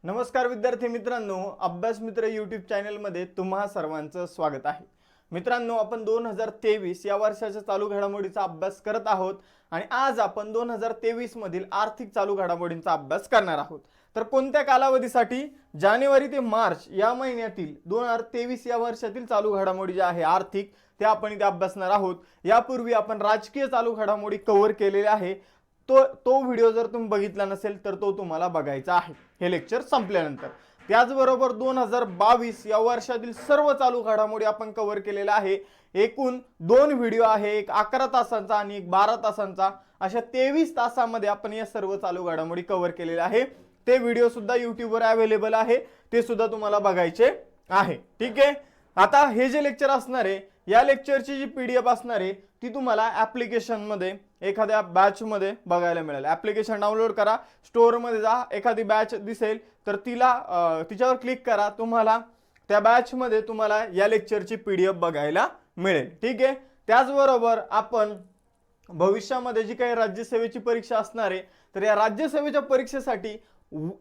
नमस्कार विद्यार्थी मित्रांनो, अभ्यास मित्र यूट्यूब चॅनलमध्ये तुम्हा सर्वांचं स्वागत आहे। मित्रांनो, आपण 2023 या वर्षाच्या चालू घडामोडीचा अभ्यास करत आहोत आणि आज आपण 2023 मधील आर्थिक चालू घडामोडींचा अभ्यास करणार आहोत। तर कोणत्या कालावधीसाठी? जानेवारी ते मार्च या महिन्यातील 2023 या वर्षातील चालू घडामोडी ज्या आहे आर्थिक, त्या आपण इथे अभ्यासणार आहोत। यापूर्वी आपण राजकीय चालू घडामोडी कव्हर केलेले आहे। तो व्हिडिओ जर तुम्ही बघितला नसेल तर तो तुम्हाला बघायचा आहे हे लेक्चर संपल्यानंतर। त्याचबरोबर 2022 या वर्षातील सर्व चालू घडामोडी आपण कव्हर केलेला आहे। एकूण 2 व्हिडिओ आहे, एक 11 तासांचा आणि एक 12 तासांचा। अशा 23 तासांमध्ये आपण या सर्व चालू घडामोडी कव्हर केलेल्या आहे। ते व्हिडिओ सुद्धा YouTube वर अवेलेबल आहे, ते सुद्धा तुम्हाला बघायचे आहे। ठीक आहे, आता हे जे लेक्चर असणार आहे, या लेक्चरची जी PDF असणार आहे ती तुम्हाला ॲप्लिकेशन मध्ये एखाद्या बॅच मध्ये बघायला मिळेल। ॲप्लिकेशन डाउनलोड करा, स्टोअर मध्ये जा, एखादी बॅच दिसेल तर तिच्यावर क्लिक करा, तुम्हाला त्या बॅच मध्ये तुम्हाला या लेक्चरची PDF बघायला मिळेल। ठीक आहे, त्याचबरोबर आपण भविष्यामध्ये जी काही राज्यसेवेची परीक्षा असणार आहे, तर या राज्यसेवेच्या परीक्षेसाठी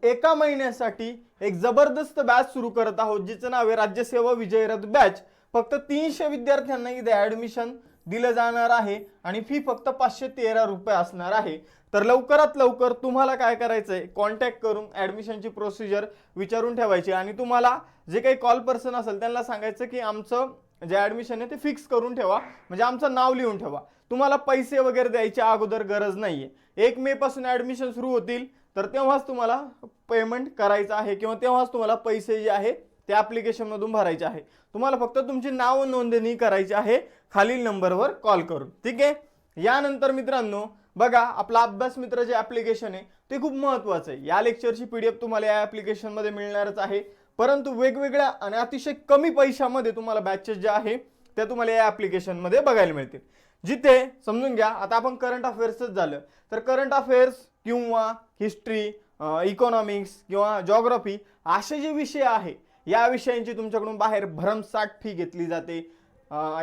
एका महिन्यासाठी एक जबरदस्त बॅच सुरू करत आहोत, जिचं नाव आहे राज्यसेवा विजयरथ बॅच। फक्त 300 विद्यार्थ्यांना इथे ॲडमिशन दिलं जाणार आहे आणि फी फक्त 513 रुपये असणार आहे। तर लवकरात लवकर तुम्हाला काय करायचंय, कॉन्टॅक्ट करून ॲडमिशनची प्रोसिजर विचारून ठेवायची आणि तुम्हाला जे काही कॉल पर्सन असेल त्यांना सांगायचं की आमचं जे ॲडमिशन आहे ते फिक्स करून ठेवा, म्हणजे आमचं नाव लिहून ठेवा। तुम्हाला पैसे वगैरे द्यायची अगोदर गरज नाहीये। 1 मे पासून ॲडमिशन सुरू होतील, तर तेव्हाच तुम्हाला पेमेंट करायचं आहे किंवा तेव्हाच तुम्हाला पैसे जे आहे ते ॲप्लिकेशन मधून भरायचे आहे। तुम्हाला फक्त तुमची नाव नोंदणी करायची आहे खालील नंबरवर कॉल करून। ठीक आहे, यानंतर मित्रांनो बघा, आपला अभ्यास मित्र जे ॲप्लिकेशन आहे ते खूप महत्त्वाचं आहे। या लेक्चरची PDF तुम्हाला या ॲप्लिकेशन मध्ये मिळणारच आहे, परंतु वेगवेगळ्या आणि अतिशय कमी पैशामध्ये तुम्हाला बॅचेस जे आहे त्या तुम्हाला या ॲप्लिकेशन मध्ये बघायला मिळतील। जिथे समजून घ्या, आता आपण करंट अफेअर्सच झालं तर करंट अफेअर्स किंवा हिस्ट्री, इकॉनॉमिक्स किंवा जिओग्राफी असे जे विषय आहे, या विषयांची तुमच्याकडून बाहेर भरमसाठ फी घेतली जाते।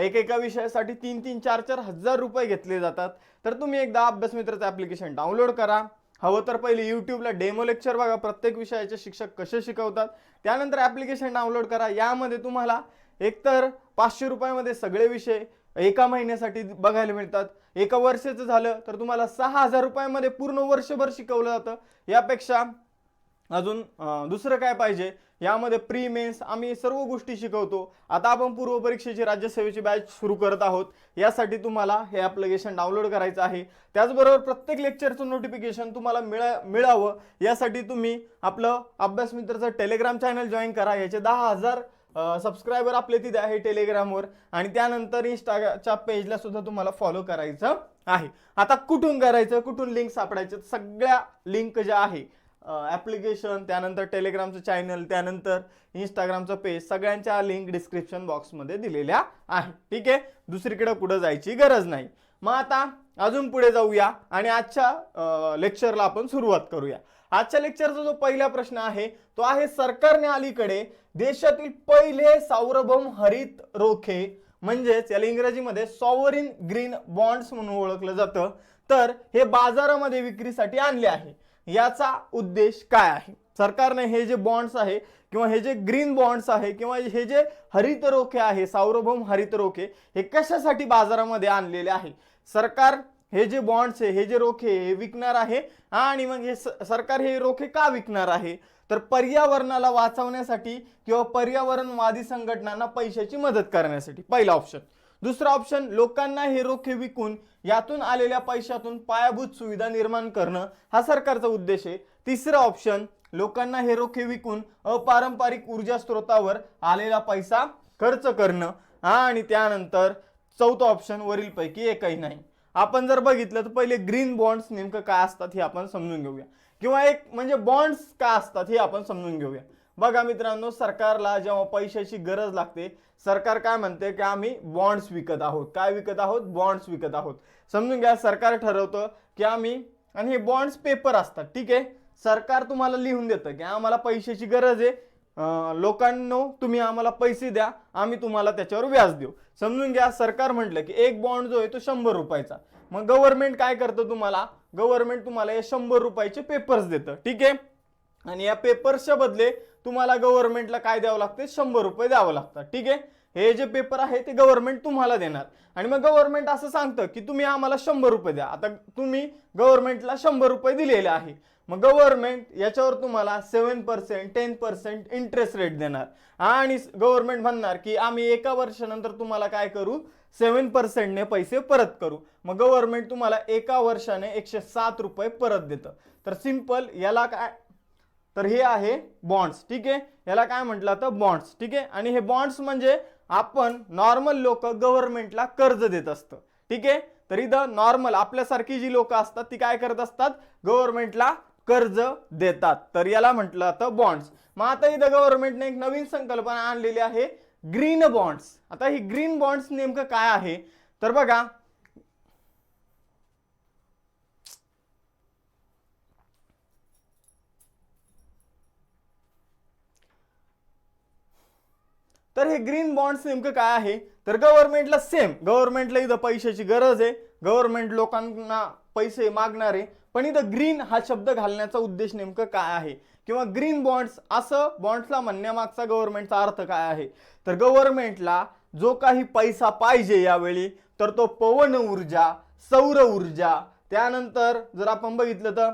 एका विषयासाठी 3-3, 4-4 हजार रुपये घेतले जातात। तर तुम्ही एकदा अभ्यास मित्राचं ॲप्लिकेशन डाउनलोड करा। हवं तर पहिले यूट्यूबला डेमो लेक्चर बघा, प्रत्येक विषयाचे शिक्षक कसे शिकवतात। त्यानंतर ॲप्लिकेशन डाउनलोड करा। यामध्ये तुम्हाला एकतर 500 रुपयामध्ये सगळे विषय एका महिन्यासाठी बघायला मिळतात। एका वर्षाचं झालं तर तुम्हाला 6000 रुपयामध्ये पूर्ण वर्षभर शिकवलं जातं। यापेक्षा अजून दुसरं काय पाहिजे? यामध्ये प्री मेन्स आम्ही सर्व गोष्टी शिकवतो। आता आपण पूर्व परीक्षेची राज्यसेवेची बॅच सुरू करत आहोत, यासाठी तुम्हाला हे ॲप्लिकेशन डाउनलोड करायचं आहे। त्याचबरोबर प्रत्येक लेक्चरचं नोटिफिकेशन तुम्हाला मिळावं यासाठी तुम्ही आपलं अभ्यास मित्राचं टेलिग्राम चॅनल जॉईन करा। याचे 10,000 सबस्क्रायबर आपले तिथे आहे टेलिग्रामवर, आणि त्यानंतर इंस्टाच्या पेजला सुद्धा तुम्हाला फॉलो करायचं आहे। आता कुठून करायचं, कुठून लिंक सापडायचं? सगळ्या लिंक ज्या आहे ॲप्लिकेशन, त्यानंतर टेलिग्रामचं चॅनल, त्यानंतर इंस्टाग्रामचं पेज, सगळ्यांच्या लिंक डिस्क्रिप्शन बॉक्समध्ये दिलेल्या आहे। ठीक आहे, दुसरीकडे कुठं जायची गरज नाही। मग आता अजून पुढे जाऊया आणि आजच्या लेक्चरला आपण सुरुवात करूया। आजच्या लेक्चरचा जो पहिला प्रश्न आहे तो आहे, सरकारने अलीकडे देशातील पहिले सार्वभौम हरित रोखे, म्हणजेच याला इंग्रजीमध्ये सॉव्हरीन ग्रीन बॉन्ड्स म्हणून ओळखलं जातं, तर हे बाजारामध्ये विक्रीसाठी आणले आहे। याचा उद्देश काय आहे? सरकारने हे जे बॉन्ड्स आहे किंवा हे जे ग्रीन बॉन्ड्स आहे किंवा हे जे हरित रोखे आहे, सार्वभौम हरित रोखे, हे कशासाठी बाजारामध्ये आणलेले आहे? सरकार हे जे बॉन्ड्स आहे, हे जे रोखे हे विकणार आहे, आणि मग हे सरकार हे रोखे का विकणार आहे? तर पर्यावरणाला वाचवण्यासाठी किंवा पर्यावरणवादी संघटनांना पैशाची मदत करण्यासाठी, पहिला ऑप्शन। दुसरा ऑप्शन, लोकांना हे रोखे विकून यातून आलेल्या पैशातून पायाभूत सुविधा निर्माण करणं हा सरकारचा उद्देश आहे। तिसरा ऑप्शन, लोकांना हे रोखे विकून अपारंपरिक ऊर्जा स्रोतावर आलेला पैसा खर्च करणं, आणि त्यानंतर चौथा ऑप्शन वरीलपैकी एकही नाही। आपण जर बघितलं तर पहिले ग्रीन बॉन्ड्स नेमकं काय असतात हे आपण समजून घेऊया, किंवा एक म्हणजे बॉन्ड्स काय असतात हे आपण समजून घेऊया। बघा मित्रांनो, सरकारला जेव्हा पैशाची गरज लागते, सरकार काय म्हणते की आम्ही बॉन्ड्स विकत आहोत। काय विकत आहोत? बॉन्ड्स विकत आहोत। समजून घ्या, सरकार ठरवतं की आम्ही, आणि हे बॉन्ड्स पेपर असतात। ठीक आहे, सरकार तुम्हाला लिहून देतं की आम्हाला पैशाची गरज आहे, लोकांनो तुम्ही आम्हाला पैसे द्या, आम्ही तुम्हाला त्याच्यावर व्याज देऊ। समजून घ्या, सरकार म्हटलं की एक बॉन्ड जो आहे तो 100 रुपयाचा, मग गव्हर्नमेंट काय करतं? गव्हर्नमेंट तुम्हाला हे 100 रुपयाचे पेपर्स देतं। ठीक आहे, आणि या पेपर्सच्या बदले तुम्हाला गव्हर्नमेंटला काय द्यावं लागते, 100 रुपये द्यावं लागतात. ठीक आहे, हे जे पेपर आहे ते गव्हर्नमेंट तुम्हाला देणार. आणि मग गव्हर्नमेंट असं सांगतं की तुम्ही आम्हाला 100 रुपये द्या. आता तुम्ही गव्हर्नमेंटला 100 रुपये दिलेले आहे, मग गव्हर्नमेंट याच्यावर तुम्हाला 7%, 10% इंटरेस्ट रेट देणार. आणि गव्हर्नमेंट म्हणणार की आम्ही एका वर्षानंतर तुम्हाला काय करू, 7% ने पैसे परत करू. मग गव्हर्नमेंट तुम्हाला एका वर्षाने 107 रुपये परत देतं. तर सिंपल याला काय, तर हे आहे बॉन्ड्स. ठीक आहे, याला काय म्हटलं तर बॉन्ड्स. ठीक आहे, आणि हे बॉन्ड्स म्हणजे आपण नॉर्मल लोक गव्हर्नमेंटला कर्ज देत असतं. ठीक आहे, तर इथं नॉर्मल आपल्यासारखी जी लोक असतात ती काय करत असतात, गव्हर्नमेंटला कर्ज देतात. तर याला म्हटलं जातं बॉन्ड्स. मग आता इथं गव्हर्नमेंटने एक नवीन संकल्पना आणलेली आहे, ग्रीन बॉन्ड्स. आता ही ग्रीन बॉन्ड्स नेमकं काय आहे, तर बघा तर हे ग्रीन बॉन्ड्स नेमकं काय आहे, तर गव्हर्नमेंटला गव्हर्नमेंटला इथं पैशाची गरज आहे, गव्हर्नमेंट लोकांना पैसे मागणार आहे, पण इथं ग्रीन हा शब्द घालण्याचा उद्देश नेमकं काय आहे, किंवा ग्रीन बॉन्ड्स असं बॉन्ड्सला म्हणण्यामागचा गव्हर्नमेंटचा अर्थ काय आहे, तर गव्हर्नमेंटला जो काही पैसा पाहिजे यावेळी, तर तो पवन ऊर्जा, सौर ऊर्जा, त्यानंतर जर आपण बघितलं तर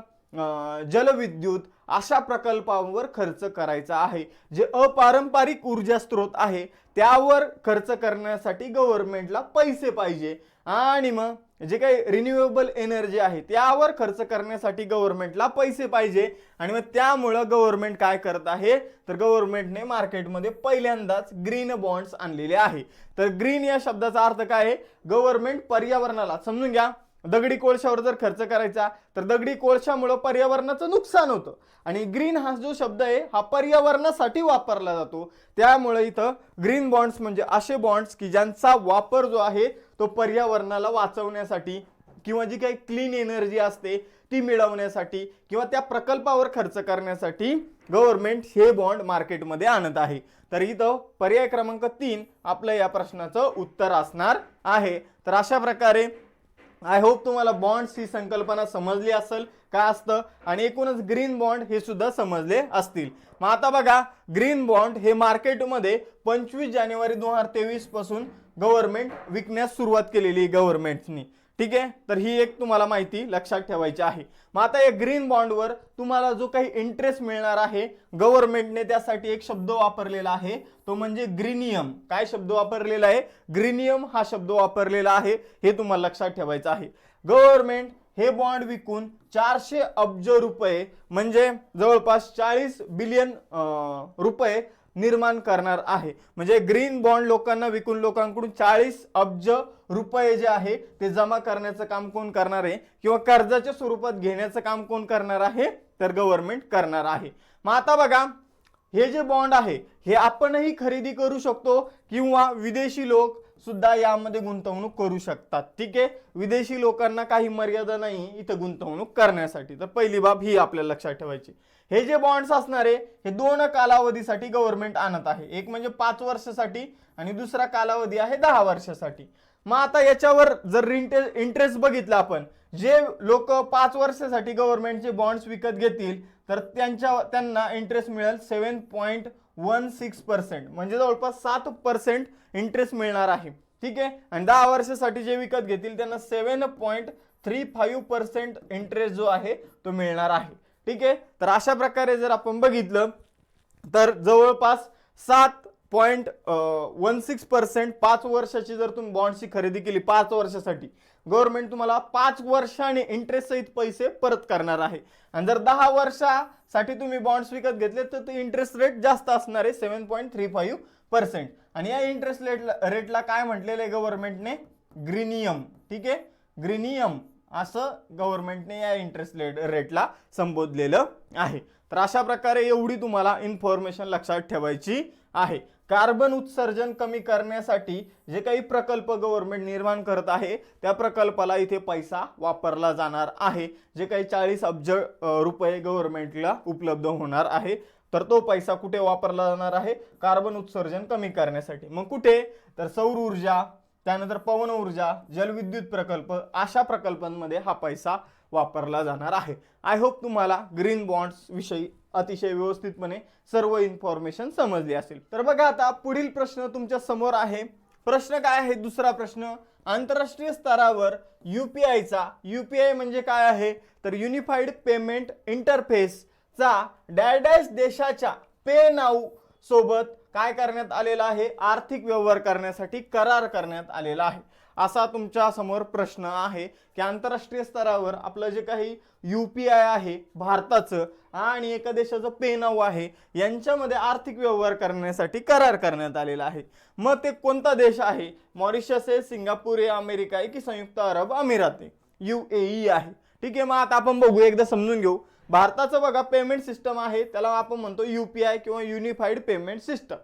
जलविद्युत अशा प्रकल्पांवर खर्च करायचा आहे. जे अपारंपरिक ऊर्जा स्रोत आहे त्यावर खर्च करण्यासाठी गव्हर्नमेंटला पैसे पाहिजे. आणि मग जे काही रिन्यूएबल एनर्जी आहे त्यावर खर्च करण्यासाठी गव्हर्नमेंटला पैसे पाहिजे. आणि मग त्यामुळं गव्हर्नमेंट काय करत आहे, तर गव्हर्नमेंटने मार्केटमध्ये पहिल्यांदाच ग्रीन बॉन्ड्स आणलेले आहे. तर ग्रीन या शब्दाचा अर्थ काय आहे, गव्हर्नमेंट पर्यावरणाला, समजून घ्या, दगडी कोळशावर जर खर्च करायचा तर दगडी कोळशामुळे पर्यावरणाचं नुकसान होतं, आणि ग्रीन हा जो शब्द आहे हा पर्यावरणासाठी वापरला जातो. त्यामुळे इथं ग्रीन बॉन्ड्स म्हणजे असे बॉन्ड्स की ज्यांचा वापर जो आहे तो पर्यावरणाला वाचवण्यासाठी, किंवा जी काही क्लीन एनर्जी असते ती मिळवण्यासाठी, किंवा त्या प्रकल्पावर खर्च करण्यासाठी गव्हर्नमेंट हे बॉन्ड मार्केटमध्ये आणत आहे. तर इथं पर्याय क्रमांक 3 आपलं या प्रश्नाचं उत्तर असणार आहे. तर अशा प्रकारे आय होप तुम्हाला बॉन्ड्स ही संकल्पना समजली असेल काय असतं, आणि एकूणच ग्रीन बॉन्ड हे सुद्धा समजले असतील. मग आता बघा, ग्रीन बॉन्ड हे मार्केटमध्ये 25 जानेवारी 2023 पासून गव्हर्नमेंट विकण्यास सुरुवात केलेली गव्हर्नमेंटनी. ठीक आहे, तर ही एक तुम्हाला माहिती लक्षात ठेवायची आहे. मग आता या ग्रीन बॉन्डवर तुम्हाला जो काही इंटरेस्ट मिळणार आहे, गव्हर्नमेंटने त्यासाठी एक शब्द वापरलेला आहे, तो म्हणजे ग्रीनियम. काय शब्द वापरलेला आहे, ग्रीनियम हा शब्द वापरलेला आहे, हे तुम्हाला लक्षात ठेवायचं आहे. गव्हर्नमेंट हे बॉन्ड विकून 400 अब्ज रुपये म्हणजे जवळपास 40 बिलियन रुपये निर्माण करणार आहे. म्हणजे ग्रीन बॉन्ड लोकांना विकून लोकांकडून 40 अब्ज रुपये जे आहे ते जमा करण्याचं काम कोण करणार आहे, किंवा कर्जाच्या स्वरूपात घेण्याचं काम कोण करणार आहे, तर गव्हर्नमेंट करणार आहे. मग आता बघा, हे जे बॉन्ड आहे हे आपणही खरेदी करू शकतो, किंवा विदेशी लोक सुद्धा यामध्ये गुंतवणूक करू शकतात. ठीक आहे, विदेशी लोकांना काही मर्यादा नाही इथं गुंतवणूक करण्यासाठी. तर पहिली बाब ही आपल्याला लक्षात ठेवायची. हे जे बॉन्ड्स असणार आहे हे 2 कालावधीसाठी गव्हर्नमेंट आणत आहे. एक म्हणजे 5 वर्षासाठी आणि दुसरा कालावधी आहे 10 वर्षासाठी. मग आता याच्यावर जर इंटरेस्ट बघितला आपण, जे लोक 5 वर्षासाठी गव्हर्नमेंटचे बॉन्ड्स विकत घेतील तर त्यांना इंटरेस्ट मिळेल 7.16%, म्हणजे जवळपास 7% इंटरेस्ट मिळणार आहे. ठीक आहे, आणि 10 वर्षासाठी जे विकत घेतील त्यांना 7.35% इंटरेस्ट जो आहे तो मिळणार आहे. ठीक आहे, तर अशा प्रकारे जर आपण बघितलं तर जवळपास 7.16% 5 वर्षाची जर तुम्ही बॉन्डची खरेदी केली 5 वर्षासाठी, गव्हर्नमेंट तुम्हाला 5 वर्षांनी इंटरेस्ट सहित पैसे परत करणार आहे. आणि जर 10 वर्षासाठी तुम्ही बॉन्ड्स विकत घेतले तर ते इंटरेस्ट रेट जास्त असणार आहे 7.35%. आणि या इंटरेस्ट रेटला काय म्हटलेलं आहे गव्हर्नमेंटने, ग्रीनियम. ठीक आहे, ग्रीनियम असं गव्हर्नमेंटने या इंटरेस्ट रेटला संबोधलेलं आहे. तर अशा प्रकारे एवढी तुम्हाला इन्फॉर्मेशन लक्षात ठेवायची आहे. कार्बन उत्सर्जन कमी करण्यासाठी जे काही प्रकल्प गव्हर्नमेंट निर्माण करत आहे त्या प्रकल्पाला इथे पैसा वापरला जाणार आहे. जे काही 40 अब्ज रुपये गव्हर्नमेंटला उपलब्ध होणार आहे, तर तो पैसा कुठे वापरला जाणार आहे, कार्बन उत्सर्जन कमी करण्यासाठी. मग कुठे, तर सौर ऊर्जा, त्यानंतर पवन ऊर्जा, जलविद्युत प्रकल्प अशा प्रकल्पांमध्ये हा पैसा वापरला जाणार आहे. आय होप तुम्हाला ग्रीन बॉन्ड्स विषयी अतिशय व्यवस्थितपणे सर्व इन्फॉर्मेशन समजली असेल. तर बघा आता पुढील प्रश्न तुमच्या समोर आहे. प्रश्न काय आहे? दुसरा प्रश्न, आंतरराष्ट्रीय स्तरावर यूपीआय म्हणजे काय आहे? तर युनिफाईड पेमेंट इंटरफेसचा डॅश देशाच्या पे नाऊ सोबत काय करण्यात आलेला आहे? आर्थिक व्यवहार करण्यासाठी करार करण्यात आलेला आहे. असा तुमच्या समोर प्रश्न आहे की आंतरराष्ट्रीय स्तरावर आपलं जे काही यूपीआय आहे भारताचं आणि एका देशाचं पे नाऊ आहे यांच्यामध्ये आर्थिक व्यवहार करण्यासाठी करार करण्यात आलेला आहे. मग ते कोणता देश आहे? मॉरिशस आहे, सिंगापूर आहे, अमेरिका आहे की संयुक्त अरब अमिरात आहे, UAE आहे. ठीक आहे, मग आता आपण बघू, एकदा समजून घेऊ. भारताचं बघा पेमेंट सिस्टम आहे, त्याला आपण म्हणतो यूपीआय किंवा युनिफाईड पेमेंट सिस्टम.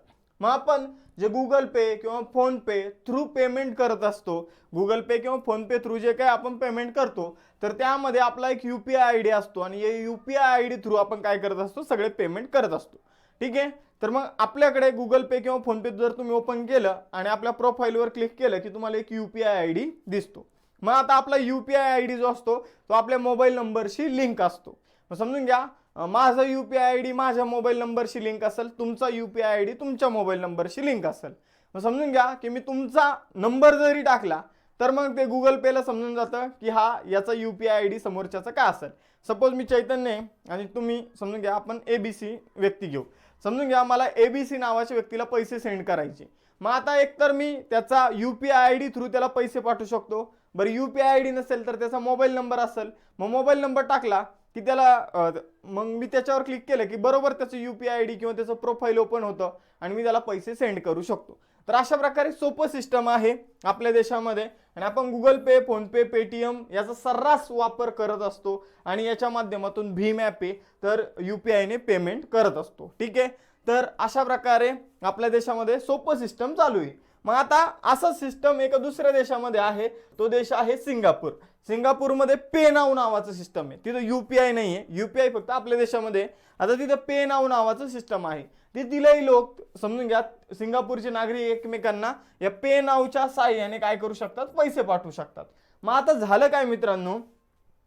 मग आपण जे गुगल पे किंवा फोन पे थ्रू पेमेंट करत असतो, गुगल पे किंवा फोन पे थ्रू जे काही आपण पेमेंट करतो, तर त्यामध्ये आपला एक UPI ID असतो आणि या UPI ID थ्रू आपण काय करत असतो? सगळे पेमेंट करत असतो. ठीक आहे, तर मग आपल्याकडे गुगल पे किंवा फोन पे जर तुम्ही ओपन केलं आणि आपल्या प्रोफाईलवर क्लिक केलं की तुम्हाला एक UPI ID दिसतो. मग आता आपला UPI ID जो असतो तो आपल्या मोबाईल नंबरशी लिंक असतो. मग समजून घ्या, माझा UPI ID माझ्या मोबाईल नंबरशी लिंक असेल, तुमचा UPI ID तुमच्या मोबाईल नंबरशी लिंक असेल. मग समजून घ्या की मी तुमचा नंबर जरी टाकला तर मग ते गुगल पेला समजून जातं की हा याचा UPI ID समोरच्याचा काय असेल. सपोज मी चैतन्य आहे आणि तुम्ही समजून घ्या आपण ABC व्यक्ती घेऊ. समजून घ्या मला ABC नावाच्या व्यक्तीला पैसे सेंड करायचे. मग आता एकतर मी त्याचा UPI ID थ्रू त्याला पैसे पाठवू शकतो. बरं UPI ID नसेल तर त्याचा मोबाईल नंबर असेल, मग मोबाईल नंबर टाकला की त्याला मग मी त्याच्यावर क्लिक केलं की बरोबर त्याचं UPI ID किंवा त्याचं प्रोफाईल ओपन होतं आणि मी त्याला पैसे सेंड करू शकतो. तर अशा प्रकारे सोपं सिस्टम आहे आपल्या देशामध्ये आणि आपण गुगल पे, फोन पे, पेटीएम याचा सर्रास वापर करत असतो आणि याच्या माध्यमातून भीम ॲप आहे तर UPI ने पेमेंट करत असतो. ठीक आहे, तर अशा प्रकारे आपल्या देशामध्ये सोपं सिस्टम चालू आहे. मग आता असं सिस्टम एका दुसऱ्या देशामध्ये आहे, तो देश आहे सिंगापूर. सिंगापूरमध्ये पे नाऊ नावाचं सिस्टम आहे. तिथं UPI नाही आहे, UPI फक्त आपल्या देशामध्ये. आता तिथं पे नाऊ नावाचं सिस्टम आहे. तिथलेही लोक समजून घ्या सिंगापूरचे नागरिक एकमेकांना या पे नाऊच्या साहाय्याने काय करू शकतात? पैसे पाठवू शकतात. मग आता झालं काय मित्रांनो,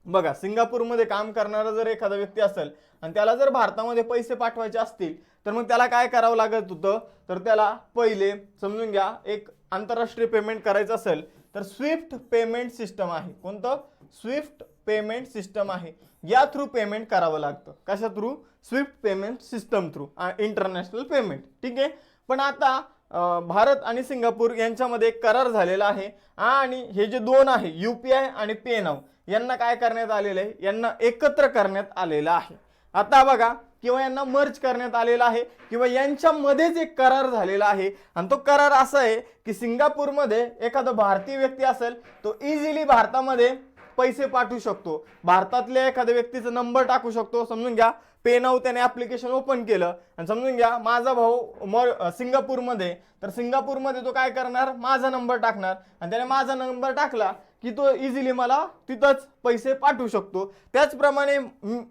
बघा सिंगापूरमध्ये काम करणारा जर एखादा व्यक्ती असेल आणि त्याला जर भारतामध्ये पैसे पाठवायचे असतील तर मग त्याला काय करावं लागत होतं? तर त्याला पहिले समजून घ्या एक आंतरराष्ट्रीय पेमेंट करायचं असेल तर स्विफ्ट पेमेंट सिस्टम आहे. कोणतं? स्विफ्ट पेमेंट सिस्टम आहे. या थ्रू पेमेंट करावं लागतं. कशा through? Swift payment system through, international payment. ठीक आहे, पण आता भारत आणि सिंगापूर यांच्यामध्ये एक करार झालेला आहे आणि हे जे दोन आहे UPI आणि पे नाऊ यांना काय करण्यात आलेलं आहे? यांना एकत्र करण्यात आलेलं आहे. आता बघा किंवा यांना मर्ज करण्यात आलेला आहे किंवा यांच्यामध्येच एक करार झालेला आहे आणि तो करार असा आहे की सिंगापूरमध्ये एखादा भारतीय व्यक्ती असेल तो इझिली भारतामध्ये पैसे पाठवू शकतो. भारतातल्या एखाद्या व्यक्तीचा नंबर टाकू शकतो. समजून घ्या पे नाऊ त्याने ॲप्लिकेशन ओपन केलं आणि समजून घ्या माझा भाऊ सिंगापूरमध्ये, तर सिंगापूरमध्ये तो काय करणार? माझा नंबर टाकणार आणि त्याने माझा नंबर टाकला की तो इझिली मला तिथंच पैसे पाठवू शकतो. त्याचप्रमाणे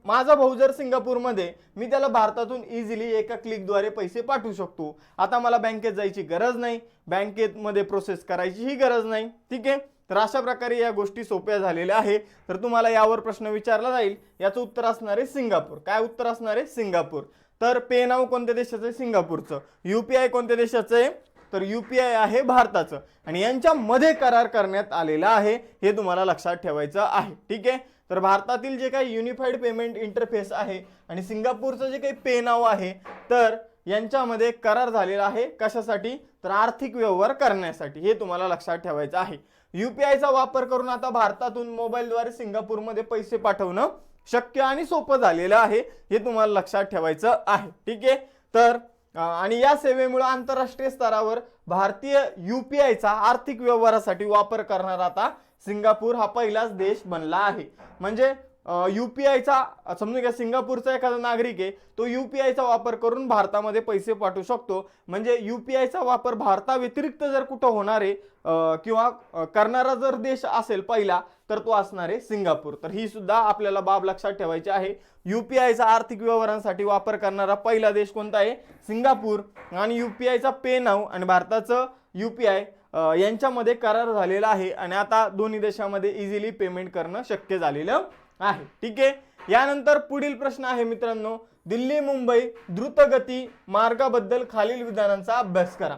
माझा भाऊ जर सिंगापूरमध्ये, मी त्याला भारतातून इझिली एका क्लिकद्वारे पैसे पाठवू शकतो. आता मला बँकेत जायची गरज नाही, बँकेमध्ये प्रोसेस करायची ही गरज नाही. ठीक आहे, तर अशा प्रकारे या गोष्टी सोप्या झालेल्या आहे. तर तुम्हाला यावर प्रश्न विचारला जाईल, याचं उत्तर असणार आहे सिंगापूर. काय उत्तर असणार आहे? सिंगापूर. तर पे नाऊ कोणत्या देशाचं आहे? सिंगापूरचं. UPI कोणत्या देशाचं आहे? तर UPI आहे भारताचं आणि यांच्यामध्ये करार करण्यात आलेला आहे, हे तुम्हाला लक्षात ठेवायचं आहे. ठीक आहे, तर भारतातील जे काही युनिफाईड पेमेंट इंटरफेस आहे आणि सिंगापूरचं जे काही पे नाऊ आहे तर यांच्यामध्ये करार झालेला आहे. कशासाठी? तर आर्थिक व्यवहार करण्यासाठी. हे तुम्हाला लक्षात ठेवायचं आहे. UPIचा वापर करून आता भारतातून मोबाईलद्वारे सिंगापूरमध्ये पैसे पाठवणं शक्य आणि सोपं झालेलं आहे, हे तुम्हाला लक्षात ठेवायचं आहे. ठीक आहे, तर आणि या सेवेमुळे आंतरराष्ट्रीय स्तरावर भारतीय UPIचा आर्थिक व्यवहारासाठी वापर करणारा आता सिंगापूर हा पहिलाच देश बनला आहे. म्हणजे UPIचा समजून घ्या सिंगापूरचा एखादा नागरिक आहे तो UPIचा वापर करून भारतामध्ये पैसे पाठवू शकतो. म्हणजे UPIचा वापर भारताव्यतिरिक्त जर कुठं होणार आहे किंवा करणारा जर देश असेल पहिला तर तो असणार आहे सिंगापूर. तर ही सुद्धा आपल्याला बाब लक्षात ठेवायची आहे. UPIचा आर्थिक व्यवहारांसाठी वापर करणारा पहिला देश कोणता आहे? सिंगापूर. आणि UPIचा पे नाऊ आणि भारताचं UPI यांच्यामध्ये करार झालेला आहे आणि आता दोन्ही देशांमध्ये इझिली पेमेंट करणं शक्य झालेलं आहे। ठीक आहे, यानंतर पुढील प्रश्न आहे मित्रांनो, दिल्ली मुंबई द्रुतगती मार्गाबद्दल खालील विधानांचा अभ्यास करा।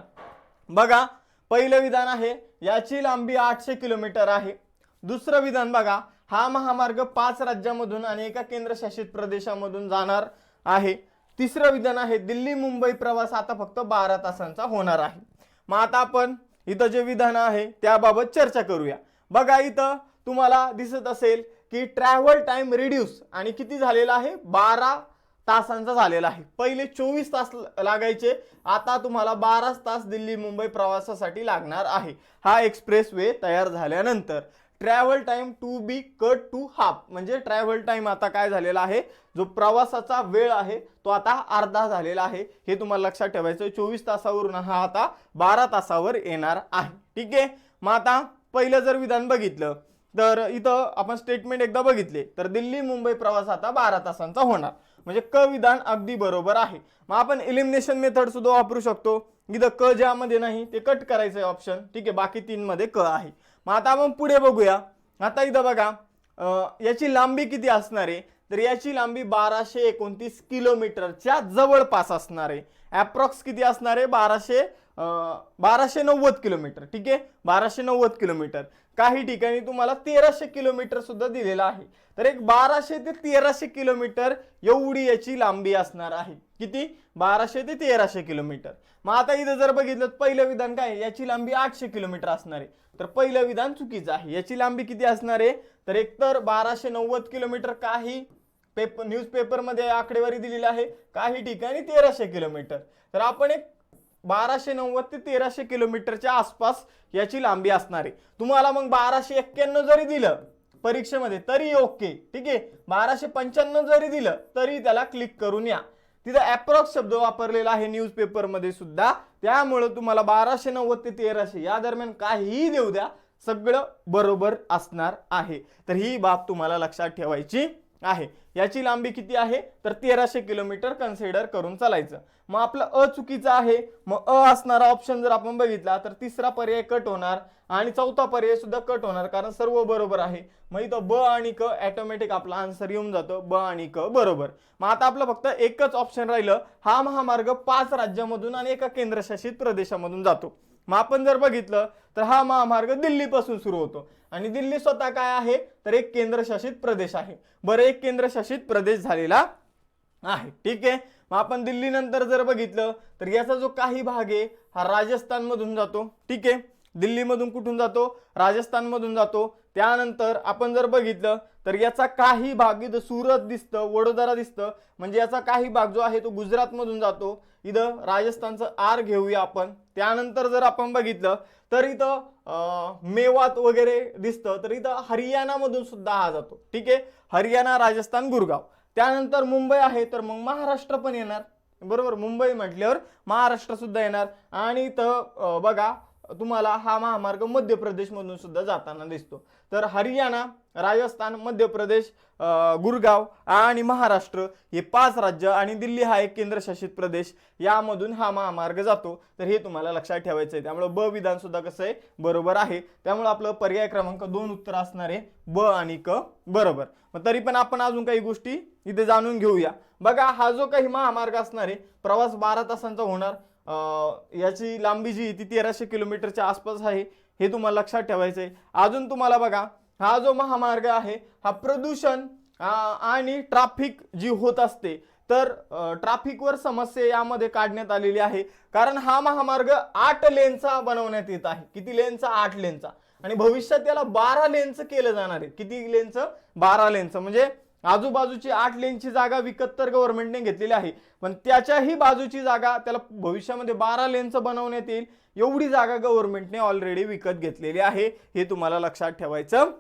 बघा, पहिलं विधान आहे याची लांबी 800 किलोमीटर आहे। दुसरं विधान बघा, हा महामार्ग 5 राज्यांमधून आणि एका केंद्रशासित प्रदेशामधून जाणार आहे। तिसरं विधान आहे दिल्ली मुंबई प्रवास आता फक्त 12 तासांचा होणार आहे। मग आता आपण इथं जे विधान आहे त्याबाबत चर्चा करूया। बघा, इथं तुम्हाला दिसत असेल की ट्रॅव्हल टाइम रिड्यूस आणि किती झालेला आहे, 12 तासांचा झालेला आहे। पहिले 24 तास लागायचे, आता तुम्हाला 12 तास दिल्ली मुंबई प्रवासासाठी लागणार आहे। हा एक्सप्रेस वे तयार झाल्यानंतर travel time to be cut to half, म्हणजे ट्रॅव्हल टाइम आता काय झालेला आहे, जो प्रवासाचा वेळ आहे तो आता अर्धा झालेला आहे। हे तुम्हाला लक्षात ठेवायचं, 24 तासावरून हा आता 12 तासावर येणार आहे। ठीक आहे, मग आता पहिलं जर विधान बघितलं तर इथं आपण स्टेटमेंट एकदा बघितले तर दिल्ली मुंबई प्रवास आता 12 तासांचा होणार, म्हणजे क विधान अगदी बरोबर आहे। मग आपण एलिमिनेशन मेथड सुद्धा वापरू शकतो। इथं क ज्यामध्ये नाही ते कट करायचं ऑप्शन, ठीक आहे, बाकी 3 मध्ये क आहे। मग आता आपण पुढे बघूया। आता इथं बघा, याची लांबी किती असणार आहे, तर याची लांबी 1229 किलोमीटरच्या जवळपास असणार आहे। अप्रॉक्स किती असणार आहे, 1290 किलोमीटर। ठीक आहे, 1290 किलोमीटर। काही ठिकाणी तुम्हाला 1300 किलोमीटर सुद्धा दिलेला आहे, तर एक 1200 ते 1300 किलोमीटर एवढी याची लांबी असणार आहे। किती, 1200 ते 1300 किलोमीटर। मग आता इथं जर बघितलं पहिलं विधान काय, याची लांबी 800 किलोमीटर असणार आहे, तर पहिलं विधान चुकीचं आहे। याची लांबी किती असणार आहे, तर एकतर 1290 किलोमीटर, काही न्यूजपेपर मध्ये आकडेवारी दिलेली आहे, काही ठिकाणी 1300 किलोमीटर। तर आपण एक 1290 ते 1300 किलोमीटरच्या आसपास याची लांबी असणार आहे। तुम्हाला मग 1291 जरी दिलं परीक्षेमध्ये तरी ओके, ठीक आहे, 1295 जरी दिलं तरी त्याला क्लिक करून या। तिथं अप्रॉक्स शब्द वापरलेला आहे न्यूजपेपर मध्ये सुद्धा, त्यामुळे तुम्हाला 1290 ते 1300 या दरम्यान काहीही देऊ द्या, सगळं बरोबर असणार आहे। तर ही बाब तुम्हाला लक्षात ठेवायची आहे। याची लांबी किती आहे, तर 1300 किलोमीटर कन्सिडर करून चालायचं। मग आपलं अ चुकीचं आहे, मग अ असणारा ऑप्शन जर आपण बघितला तर तिसरा पर्याय कट होणार आणि चौथा पर्याय सुद्धा कट होणार, कारण सर्व बरोबर आहे। मग इथं ब आणि क ऑटोमॅटिक आपला आन्सर येऊन जातो, ब आणि क बरोबर। मग आता आपलं फक्त एकच ऑप्शन राहिलं, हा महामार्ग 5 राज्यांमधून आणि एका केंद्रशासित प्रदेशामधून जातो। मग आपण जर बघितलं तर हा महामार्ग दिल्लीपासून सुरू होतो आणि दिल्ली स्वतः काय आहे, तर एक केंद्रशासित प्रदेश आहे। बरं, एक केंद्रशासित प्रदेश झालेला आहे। ठीक आहे, मग आपण दिल्ली नंतर जर बघितलं तर याचा जो काही भाग आहे हा राजस्थान मधून जातो। ठीक आहे, दिल्ली मधून कुठून जातो, राजस्थान मधून जातो। त्यानंतर आपण जर बघितलं तर याचा काही भाग इथं सुरत दिसतं, वडोदरा दिसतं, म्हणजे याचा काही भाग जो आहे तो गुजरात मधून जातो। इथं राजस्थानचं आर घेऊया आपण। त्यानंतर जर आपण बघितलं तर इथं मेवात वगैरे दिसतं, तर इथं हरियाणा मधून सुद्धा हा जातो। ठीक आहे, हरियाणा, राजस्थान, गुरगाव। त्यानंतर मुंबई आहे, तर मग महाराष्ट्र पण येणार, बरोबर, मुंबई म्हटल्यावर महाराष्ट्र सुद्धा येणार। आणि इथं बघा तुम्हाला हा महामार्ग मध्य प्रदेश मधून सुद्धा जाताना दिसतो। तर हरियाणा, राजस्थान, मध्य प्रदेश, गुरगाव आणि महाराष्ट्र हे 5 राज्य आणि दिल्ली हा एक केंद्रशासित प्रदेश, यामधून हा महामार्ग जातो। तर हे तुम्हाला लक्षात ठेवायचं आहे। त्यामुळे ब विधान सुद्धा कसं आहे, बरोबर आहे। त्यामुळे आपलं पर्याय क्रमांक 2 उत्तर असणार आहे, ब आणि क बरोबर। मग तरी पण आपण अजून काही गोष्टी इथे जाणून घेऊया। बघा, हा जो काही महामार्ग असणार आहे, प्रवास 12 तासांचा होणार, याची लांबी जी ती 1300 किलोमीटरच्या आसपास आहे, हे तुम्हाला लक्षात ठेवायचं आहे। अजून तुम्हाला बघा, हा जो महामार्ग आहे हा प्रदूषण आणि ट्रॅफिक जी होत असते, तर ट्रॅफिकवर समस्या यामध्ये काढण्यात आलेली आहे, कारण हा महामार्ग 8 लेनचा बनवण्यात येत आहे। किती लेनचा, 8 लेनचा, आणि भविष्यात याला 12 लेनचं केलं जाणार आहे। किती लेनचं, 12 लेनचं, म्हणजे आजूबाजूची 8 लेनची जागा विकत तर गव्हर्नमेंटने घेतलेली आहे, पण त्याच्याही बाजूची जागा त्याला भविष्यामध्ये 12 लेनचं बनवण्यात येईल, एवढी जागा गव्हर्नमेंटने ऑलरेडी विकत घेतलेली आहे। हे तुम्हाला लक्षात ठेवायचं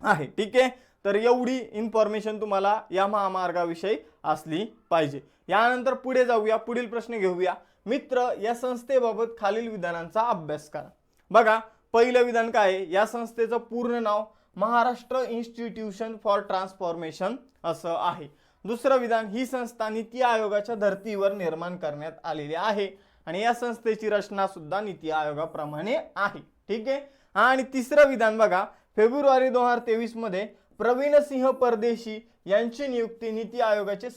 आहे। ठीक आहे, तर एवढी इन्फॉर्मेशन तुम्हाला या महामार्गाविषयी असली पाहिजे। यानंतर पुढे जाऊया, पुढील प्रश्न घेऊया। मित्र, या संस्थेबाबत खालील विधानांचा अभ्यास करा। बघा, पहिलं विधान काय आहे, या संस्थेचं पूर्ण नाव महाराष्ट्र इन्स्टिट्यूशन फॉर ट्रान्सफॉर्मेशन असं आहे। दुसरं विधान, ही संस्था नीती आयोगाच्या धर्तीवर निर्माण करण्यात आलेली आहे आणि या संस्थेची रचना सुद्धा नीती आयोगाप्रमाणे आहे। ठीक आहे, आणि तिसरं विधान बघा, फेब्रुवारी 2023 मध्ये प्रवीण सिंह परदेशी यांची नियुक्ती नीती आयोगाचे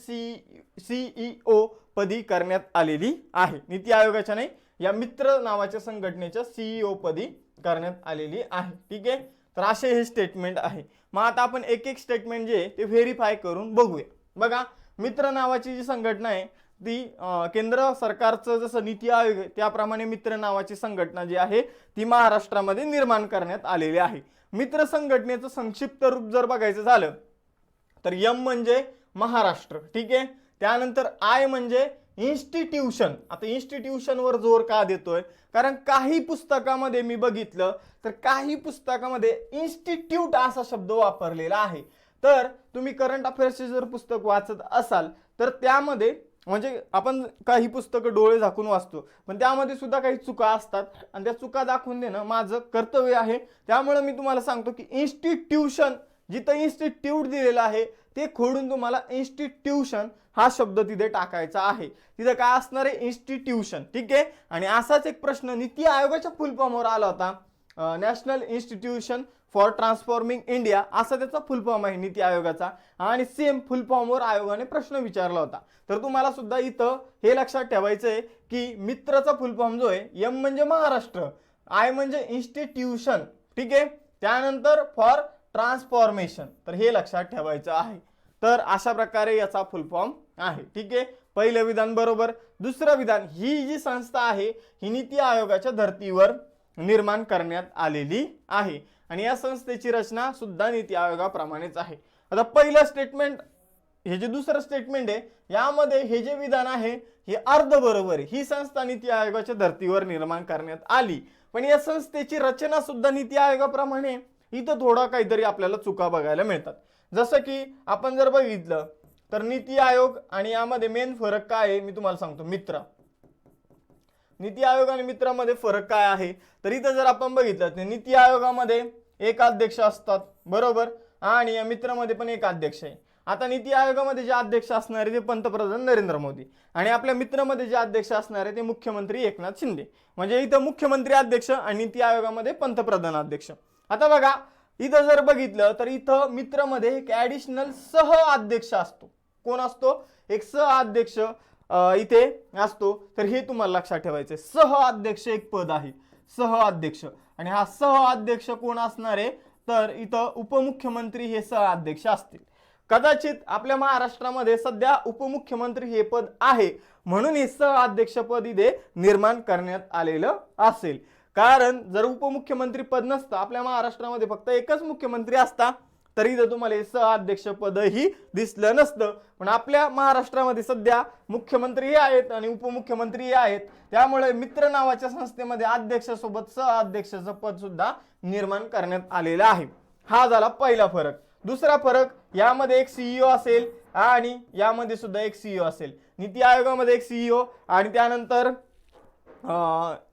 CEO पदी करण्यात आलेली आहे. नीती आयोगाच्या नाही, या मित्र नावाच्या संघटनेच्या CEO पदी करण्यात आलेली आहे. ठीक आहे, तर असे हे स्टेटमेंट आहे. मग आता आपण एक एक स्टेटमेंट जे ते व्हेरीफाय करून बघूया. बघा, मित्र नावाची जी संघटना आहे ती केंद्र सरकारचं जसं नीती आयोग आहे त्याप्रमाणे मित्र नावाची संघटना जी आहे ती महाराष्ट्रामध्ये निर्माण करण्यात आलेली आहे. मित्र संघटनेचं संक्षिप्त रूप जर बघायचं झालं तर एम म्हणजे महाराष्ट्र. ठीक आहे, त्यानंतर आय म्हणजे इन्स्टिट्यूशन. आता इन्स्टिट्यूशन वर जोर का देतोय, कारण काही पुस्तकामध्ये मी बघितलं तर काही पुस्तकामध्ये इन्स्टिट्यूट असा शब्द वापरलेला आहे. तर तुम्ही करंट अफेअर्सचे जर पुस्तक वाचत असाल तर त्यामध्ये म्हणजे आपण काही पुस्तकं डोळे झाकून वाचतो, पण त्यामध्ये सुद्धा काही चुका असतात आणि त्या चुका दाखवून देणं माझं कर्तव्य आहे. त्यामुळे मी तुम्हाला सांगतो की इन्स्टिट्यूशन, जिथं इन्स्टिट्यूट दिलेलं आहे ते खोडून तुम्हाला इन्स्टिट्यूशन हा शब्द तिथे टाकायचा आहे. तिथे काय असणार आहे, इन्स्टिट्यूशन. ठीक आहे, आणि असाच एक प्रश्न नीती आयोगाच्या फुल फॉर्मवर आला होता, national institution for transforming India असा त्याचा फुल फॉर्म आहे नीती आयोगाचा, आणि सेम फुल फॉर्मवर आयोगाने प्रश्न विचारला होता. तर तुम्हाला सुद्धा इथं हे लक्षात ठेवायचं आहे की मित्राचा फुल फॉर्म जो आहे, एम म्हणजे महाराष्ट्र, आय म्हणजे इन्स्टिट्यूशन. ठीक आहे, त्यानंतर फॉर ट्रान्सफॉर्मेशन, तर हे लक्षात ठेवायचं आहे. तर अशा प्रकारे याचा फुल फॉर्म आहे. ठीक आहे, पहिलं विधान बरोबर. दुसरं विधान, ही जी संस्था आहे ही नीती आयोगाच्या धर्तीवर निर्माण करण्यात आलेली आहे आणि या संस्थेची रचना सुद्धा नीती आयोगाप्रमाणेच आहे. आता पहिलं स्टेटमेंट, हे जे दुसरं स्टेटमेंट आहे यामध्ये हे जे विधान आहे हे अर्ध बरोबर आहे. ही संस्था नीती आयोगाच्या धर्तीवर निर्माण करण्यात आली, पण या संस्थेची रचना सुद्धा नीती आयोगाप्रमाणे. इथं थोडा काहीतरी आपल्याला चुका बघायला मिळतात. जसं की आपण जर बघितलं तर नीती आयोग आणि यामध्ये मेन फरक काय आहे मी तुम्हाला सांगतो. मित्र, नीती आयोग आणि मित्रामध्ये फरक काय आहे तर इथं जर आपण बघितलं तर नीती आयोगामध्ये एक अध्यक्ष असतात बरोबर, आणि या मित्रामध्ये पण एक अध्यक्ष आहे. आता नीती आयोगामध्ये जे अध्यक्ष असणार आहे ते पंतप्रधान नरेंद्र मोदी, आणि आपल्या मित्रामध्ये जे अध्यक्ष असणार आहे ते मुख्यमंत्री एकनाथ शिंदे. म्हणजे इथं मुख्यमंत्री अध्यक्ष आणि नीती आयोगामध्ये पंतप्रधान अध्यक्ष. आता बघा, इथं जर बघितलं तर इथं मित्रामध्ये एक ऍडिशनल सह अध्यक्ष असतो. कोण असतो, एक सह अध्यक्ष इथे असतो. तर हे तुम्हाला लक्षात ठेवायचं, सह अध्यक्ष एक पद आहे, सह अध्यक्ष. आणि हा सह अध्यक्ष कोण असणार आहे तर इथं उपमुख्यमंत्री हे सह अध्यक्ष असतील. कदाचित आपल्या महाराष्ट्रामध्ये सध्या उपमुख्यमंत्री हे पद आहे म्हणून हे सह अध्यक्ष पद इथे निर्माण करण्यात आलेलं असेल. कारण जर उपमुख्यमंत्री पद नसतं, आपल्या महाराष्ट्रामध्ये फक्त एकच मुख्यमंत्री असता, तरी जर तुम्हाला हे सहअध्यक्ष पदही दिसलं नसतं. पण आपल्या महाराष्ट्रामध्ये सध्या मुख्यमंत्री आहेत आणि उपमुख्यमंत्री आहेत, त्यामुळे मित्र नावाच्या संस्थेमध्ये अध्यक्षासोबत सहअध्यक्षाचं पद सुद्धा निर्माण करण्यात आलेलं आहे. हा झाला पहिला फरक. दुसरा फरक, यामध्ये एक CEO असेल आणि यामध्ये सुद्धा एक CEO असेल. नीती आयोगामध्ये एक CEO आणि त्यानंतर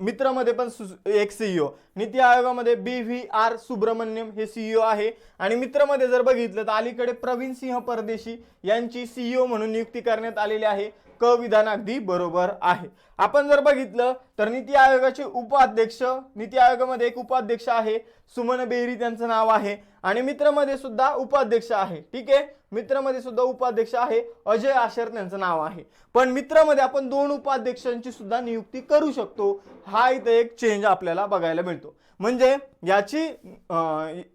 मित्रामध्ये पण एक CEO. नीती आयोगामध्ये BVR सुब्रमण्यम हे CEO आहे आणि मित्रामध्ये जर बघितलं तर अलीकडे प्रवीण सिंह परदेशी यांची CEO म्हणून नियुक्ती करण्यात आलेली आहे. क विधान अगदी बरोबर आहे. आपण जर बघितलं तर नीती आयोगाचे उपाध्यक्ष, नीती आयोगामध्ये एक उपाध्यक्ष आहे, सुमन बेरी त्यांचं नाव आहे, आणि मित्रामध्ये सुद्धा उपाध्यक्ष आहे. ठीक आहे, मित्रामध्ये सुद्धा उपाध्यक्ष आहे, अजय आशर त्यांचं नाव आहे. पण मित्रामध्ये आपण 2 उपाध्यक्षांची सुद्धा नियुक्ती करू शकतो. हा इथे एक चेंज आपल्याला बघायला मिळतो. म्हणजे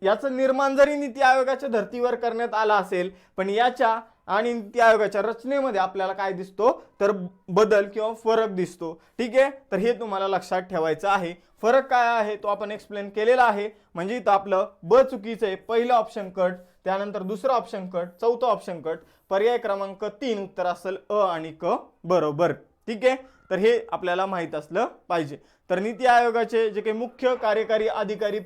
याचं निर्माण जरी नीती आयोगाच्या धर्तीवर करण्यात आला असेल, पण याच्या आणि नीती आयोगाच्या रचनेमध्ये आपल्याला काय दिसतो तर बदल किंवा फरक दिसतो. ठीक आहे, तर हे तुम्हाला लक्षात ठेवायचं आहे. फरक काय आहे तो आपण एक्सप्लेन केलेला आहे. म्हणजे इथं आपलं ब चुकीचं आहे, पहिलं ऑप्शन कट, त्यानंतर दुसरं ऑप्शन कट, चौथं ऑप्शन कट, पर्याय क्रमांक 3 उत्तर असेल अ आणि क बरोबर. ठीक आहे, तर हे आपल्याला माहित असलं पाहिजे. तर नीती आयोगाचे जे काही मुख्य कार्यकारी अधिकारी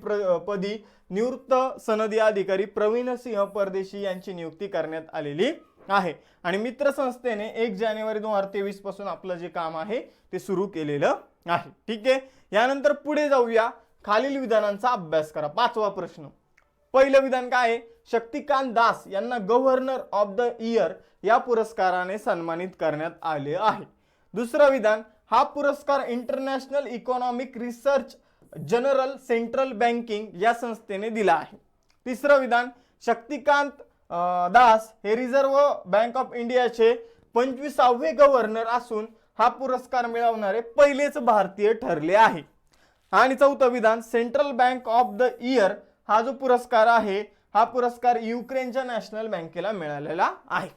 पदी निवृत्त सनदी अधिकारी प्रवीण सिंह परदेशी यांची नियुक्ती करण्यात आलेली आहे आणि मित्र संस्थेने 1 जानेवारी 2023 पासून आपलं जे काम आहे ते सुरू केलेलं आहे. ठीक आहे, यानंतर पुढे जाऊया. खालील विधानांचा अभ्यास करा. 5वा प्रश्न. पहिलं विधान काय आहे? शक्तिकांत दास यांना गव्हर्नर ऑफ द इयर या पुरस्काराने सन्मानित करण्यात आले आहे. दुसरं विधान, हा पुरस्कार international economic research general central banking या संस्थेने दिला आहे. तिसरं विधान, शक्तिकांत दास हे रिझर्व्ह बँक ऑफ इंडियाचे 25वे गव्हर्नर असून हा पुरस्कार मिळवणारे पहिलेच भारतीय ठरले आहे. आणि चौथं विधान, central bank of the year हा जो पुरस्कार आहे हा पुरस्कार युक्रेनच्या नॅशनल बँकेला मिळालेला आहे.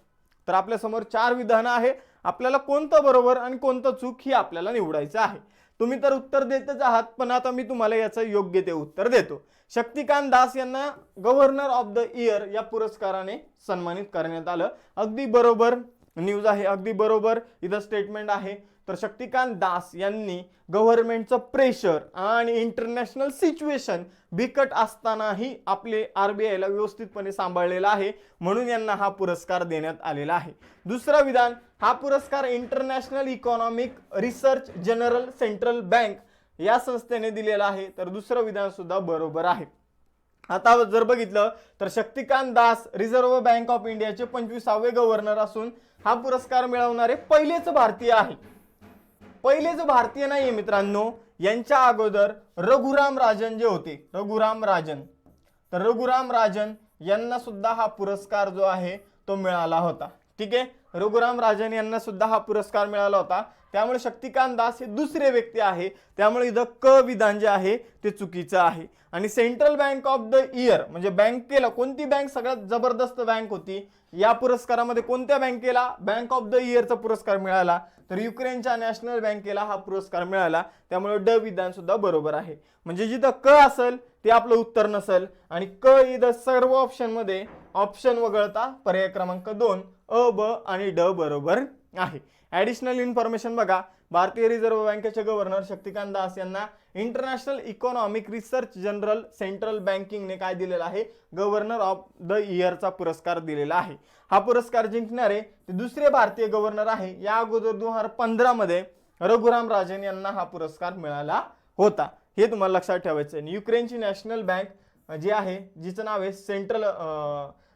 तर आपल्या समोर 4 विधानं आहे. आपल्याला कोणतं बरोबर आणि कोणतं चूक ही आपल्याला निवडायचं आहे. तुम्ही तर उत्तर देतच आहात, पण आता मी तुम्हाला याचं योग्य ते उत्तर देतो. शक्तिकांत दास यांना गव्हर्नर ऑफ द इयर या पुरस्काराने सन्मानित करण्यात आलं. अगदी बरोबर न्यूज आहे, अगदी बरोबर इथं स्टेटमेंट आहे. तर शक्तिकांत दास यांनी गव्हर्नमेंटचं प्रेशर आणि इंटरनॅशनल सिच्युएशन बिकट असतानाही आपले आरबीआयला व्यवस्थितपणे सांभाळलेला आहे, म्हणून यांना हा पुरस्कार देण्यात आलेला आहे. दुसरं विधान, हा पुरस्कार international economic research general central bank या संस्थेने दिलेला आहे. तर दुसरं विधान सुद्धा बरोबर आहे. आता जर बघितलं तर Shaktikanta Das reserve bank of इंडियाचे 25वे गव्हर्नर असून हा पुरस्कार मिळवणारे पहिलेच भारतीय आहे. पहिलेच भारतीय नाहीये मित्रांनो, यांच्या अगोदर रघुराम राजन जे होते, रघुराम राजन, तर रघुराम राजन यांना सुद्धा हा पुरस्कार जो आहे तो मिळाला होता. ठीक आहे, रघुराम राजन यांना सुद्धा हा पुरस्कार मिळाला होता. त्यामुळे शक्तिकांत दास हे दुसरे व्यक्ती आहे, त्यामुळे इथं क विधान जे आहे ते चुकीचं आहे. आणि central bank of the year म्हणजे बँकेला कोणती बँक सगळ्यात जबरदस्त बँक होती या पुरस्कारामध्ये, कोणत्या बँकेला बँक ऑफ द इयरचा पुरस्कार मिळाला, तर युक्रेनच्या नॅशनल बँकेला हा पुरस्कार मिळाला. त्यामुळे ड विधान सुद्धा बरोबर आहे. म्हणजे जिथं क असेल ते आपलं उत्तर नसेल आणि क इथं सर्व ऑप्शन मध्ये ऑप्शन वगळता पर्याय क्रमांक 2 अ, ब आणि ड बरोबर आहे. ॲडिशनल इन्फॉर्मेशन बघा, भारतीय रिझर्व्ह बँकेचे गव्हर्नर शक्तिकांत दास यांना international economic research general central बँकिंगने काय दिलेला आहे, गव्हर्नर ऑफ द इयरचा पुरस्कार दिलेला आहे. हा पुरस्कार जिंकणारे ते दुसरे भारतीय गव्हर्नर आहे. या अगोदर 2015 मध्ये रघुराम राजन यांना हा पुरस्कार मिळाला होता. हे तुम्हाला लक्षात ठेवायचं आहे. युक्रेनची नॅशनल बँक जी आहे, जिचं नाव आहे सेंट्रल,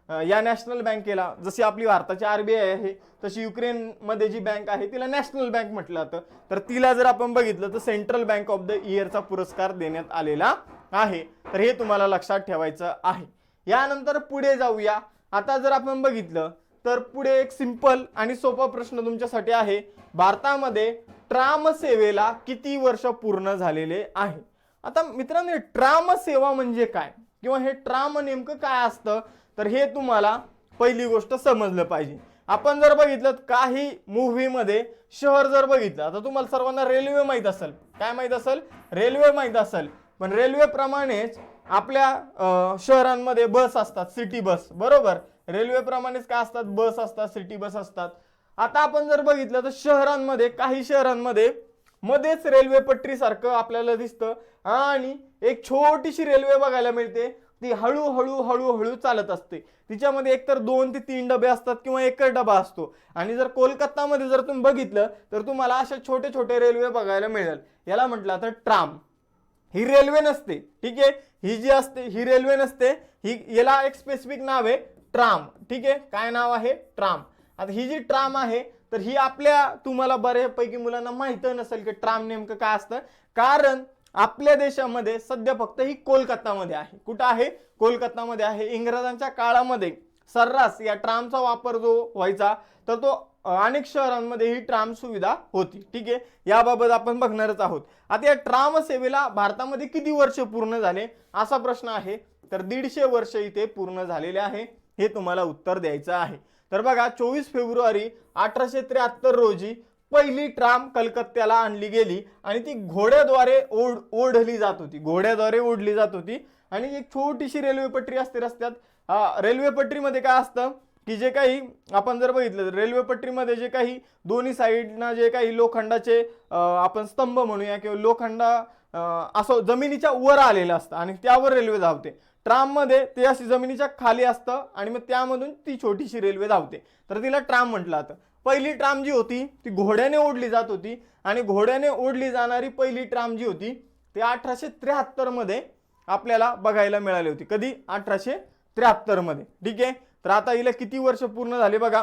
या नॅशनल बँकेला जशी आपली भारताची आरबीआय आहे तशी युक्रेन मध्ये जी बँक आहे तिला नॅशनल बँक म्हटलं जातं. तर तिला जर आपण बघितलं तर सेंट्रल बँक ऑफ द इयरचा पुरस्कार देण्यात आलेला आहे. तर हे तुम्हाला लक्षात ठेवायचं आहे. यानंतर पुढे जाऊया. आता जर आपण बघितलं तर पुढे एक सिंपल आणि सोपा प्रश्न तुमच्यासाठी आहे. भारतामध्ये ट्राम सेवेला किती वर्ष पूर्ण झालेले आहे? आता मित्रांनो, ट्राम सेवा म्हणजे काय किंवा हे ट्राम नेमकं काय असतं, तर हे तुम्हाला पहिली गोष्ट समजलं पाहिजे. आपण जर बघितलं काही मूव्ही मध्ये शहर जर बघितलं, आता तुम्हाला सर्वांना रेल्वे माहित असेल, काय माहित असेल, रेल्वे माहित असेल. पण रेल्वे प्रमाणेच आपल्या शहरांमध्ये बस असतात, सिटी बस, बरोबर. रेल्वे प्रमाणेच काय असतात, बस असतात, सिटी बस असतात. आता आपण जर बघितलं तर शहरांमध्ये काही शहरांमध्ये मध्येच रेल्वे पट्टी सारखं आपल्याला दिसतं आणि एक छोटीशी रेल्वे बघायला मिळते. ती हळूहळू हळूहळू चालत असते. तिच्यामध्ये एकतर 2 ते 3 डबे असतात किंवा एकच डबा असतो. आणि जर कोलकातामध्ये जर तुम्ही बघितलं तर तुम्हाला अशा छोटे छोटे रेल्वे बघायला मिळेल. याला म्हटलं तर ट्राम. ही रेल्वे नसते, ठीक आहे, ही जी असते ही रेल्वे नसते, ही याला एक स्पेसिफिक नाव आहे ट्राम. ठीक आहे, काय नाव आहे, ट्राम. आता ही जी ट्राम आहे तर ही आपल्या तुम्हाला बऱ्यापैकी मुलांना माहित नसेल की ट्राम नेमकं काय असतं, कारण आपल्या देशामध्ये सध्या फक्त ही कोलकातामध्ये आहे. कुठं आहे, कोलकातामध्ये आहे. इंग्रजांच्या काळामध्ये सर्रास या ट्रामचा वापर जो व्हायचा तर तो अनेक शहरांमध्ये ही ट्राम सुविधा होती. ठीक आहे, याबाबत आपण बघणारच आहोत. आता या ट्राम सेवेला भारतामध्ये किती वर्ष पूर्ण झाले असा प्रश्न आहे. तर 150 वर्ष इथे पूर्ण झालेले आहे. हे तुम्हाला उत्तर द्यायचं आहे. तर बघा, 24 फेब्रुवारी 1873 रोजी पहिली ट्राम कलकत्त्याला आणली गेली आणि ती घोड्याद्वारे ओढली जात होती, घोड्याद्वारे ओढली जात होती. आणि एक छोटीशी रेल्वे पट्टी असते रस्त्यात. रेल्वे पट्टीमध्ये काय असतं की जे काही आपण जर बघितलं रेल्वे पट्टीमध्ये जे काही दोन्ही साईडना जे काही लोखंडाचे आपण स्तंभ म्हणूया किंवा लोखंड असं जमिनीच्या वर आलेलं असतं आणि त्यावर रेल्वे धावते. ट्राम मध्ये ते अशी जमिनीच्या खाली असतं आणि मग त्यामधून ती छोटीशी रेल्वे धावते, तर तिला ट्राम म्हटलं जातं. पहिली ट्राम जी होती ती घोड्याने ओढली जात होती आणि घोड्याने ओढली जाणारी पहिली ट्राम जी होती ती 1873 मध्ये आपल्याला बघायला मिळाली होती. कधी, 1873 मध्ये. ठीक आहे, तर आता हिला किती वर्ष पूर्ण झाले बघा,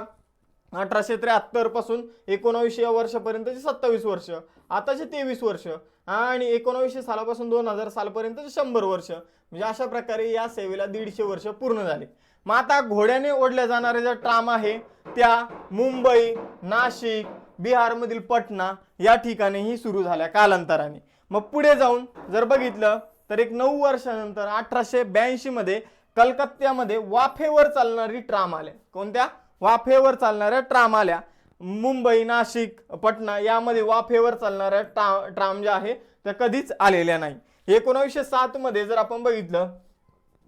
1873 पासून 1900 वर्षापर्यंतचे 27 वर्ष, आताचे 23 वर्ष आणि 1900 सालापासून 2000 सालपर्यंतचे 100 वर्ष. म्हणजे अशा प्रकारे या सेवेला 150 वर्ष पूर्ण झाले. मग आता घोड्याने ओढल्या जाणाऱ्या ज्या ट्राम आहे त्या मुंबई, नाशिक, बिहारमधील पटना या ठिकाणीही सुरू झाल्या कालांतराने. मग पुढे जाऊन जर बघितलं तर एक 9 वर्षानंतर 1882 मध्ये कलकत्त्यामध्ये वाफेवर चालणारी ट्राम आल्या. कोणत्या? वाफेवर चालणाऱ्या ट्राम आल्या. मुंबई, नाशिक, पटना यामध्ये वाफेवर चालणाऱ्या ट्राम ज्या आहे त्या कधीच आलेल्या नाही. 1907 मध्ये जर आपण बघितलं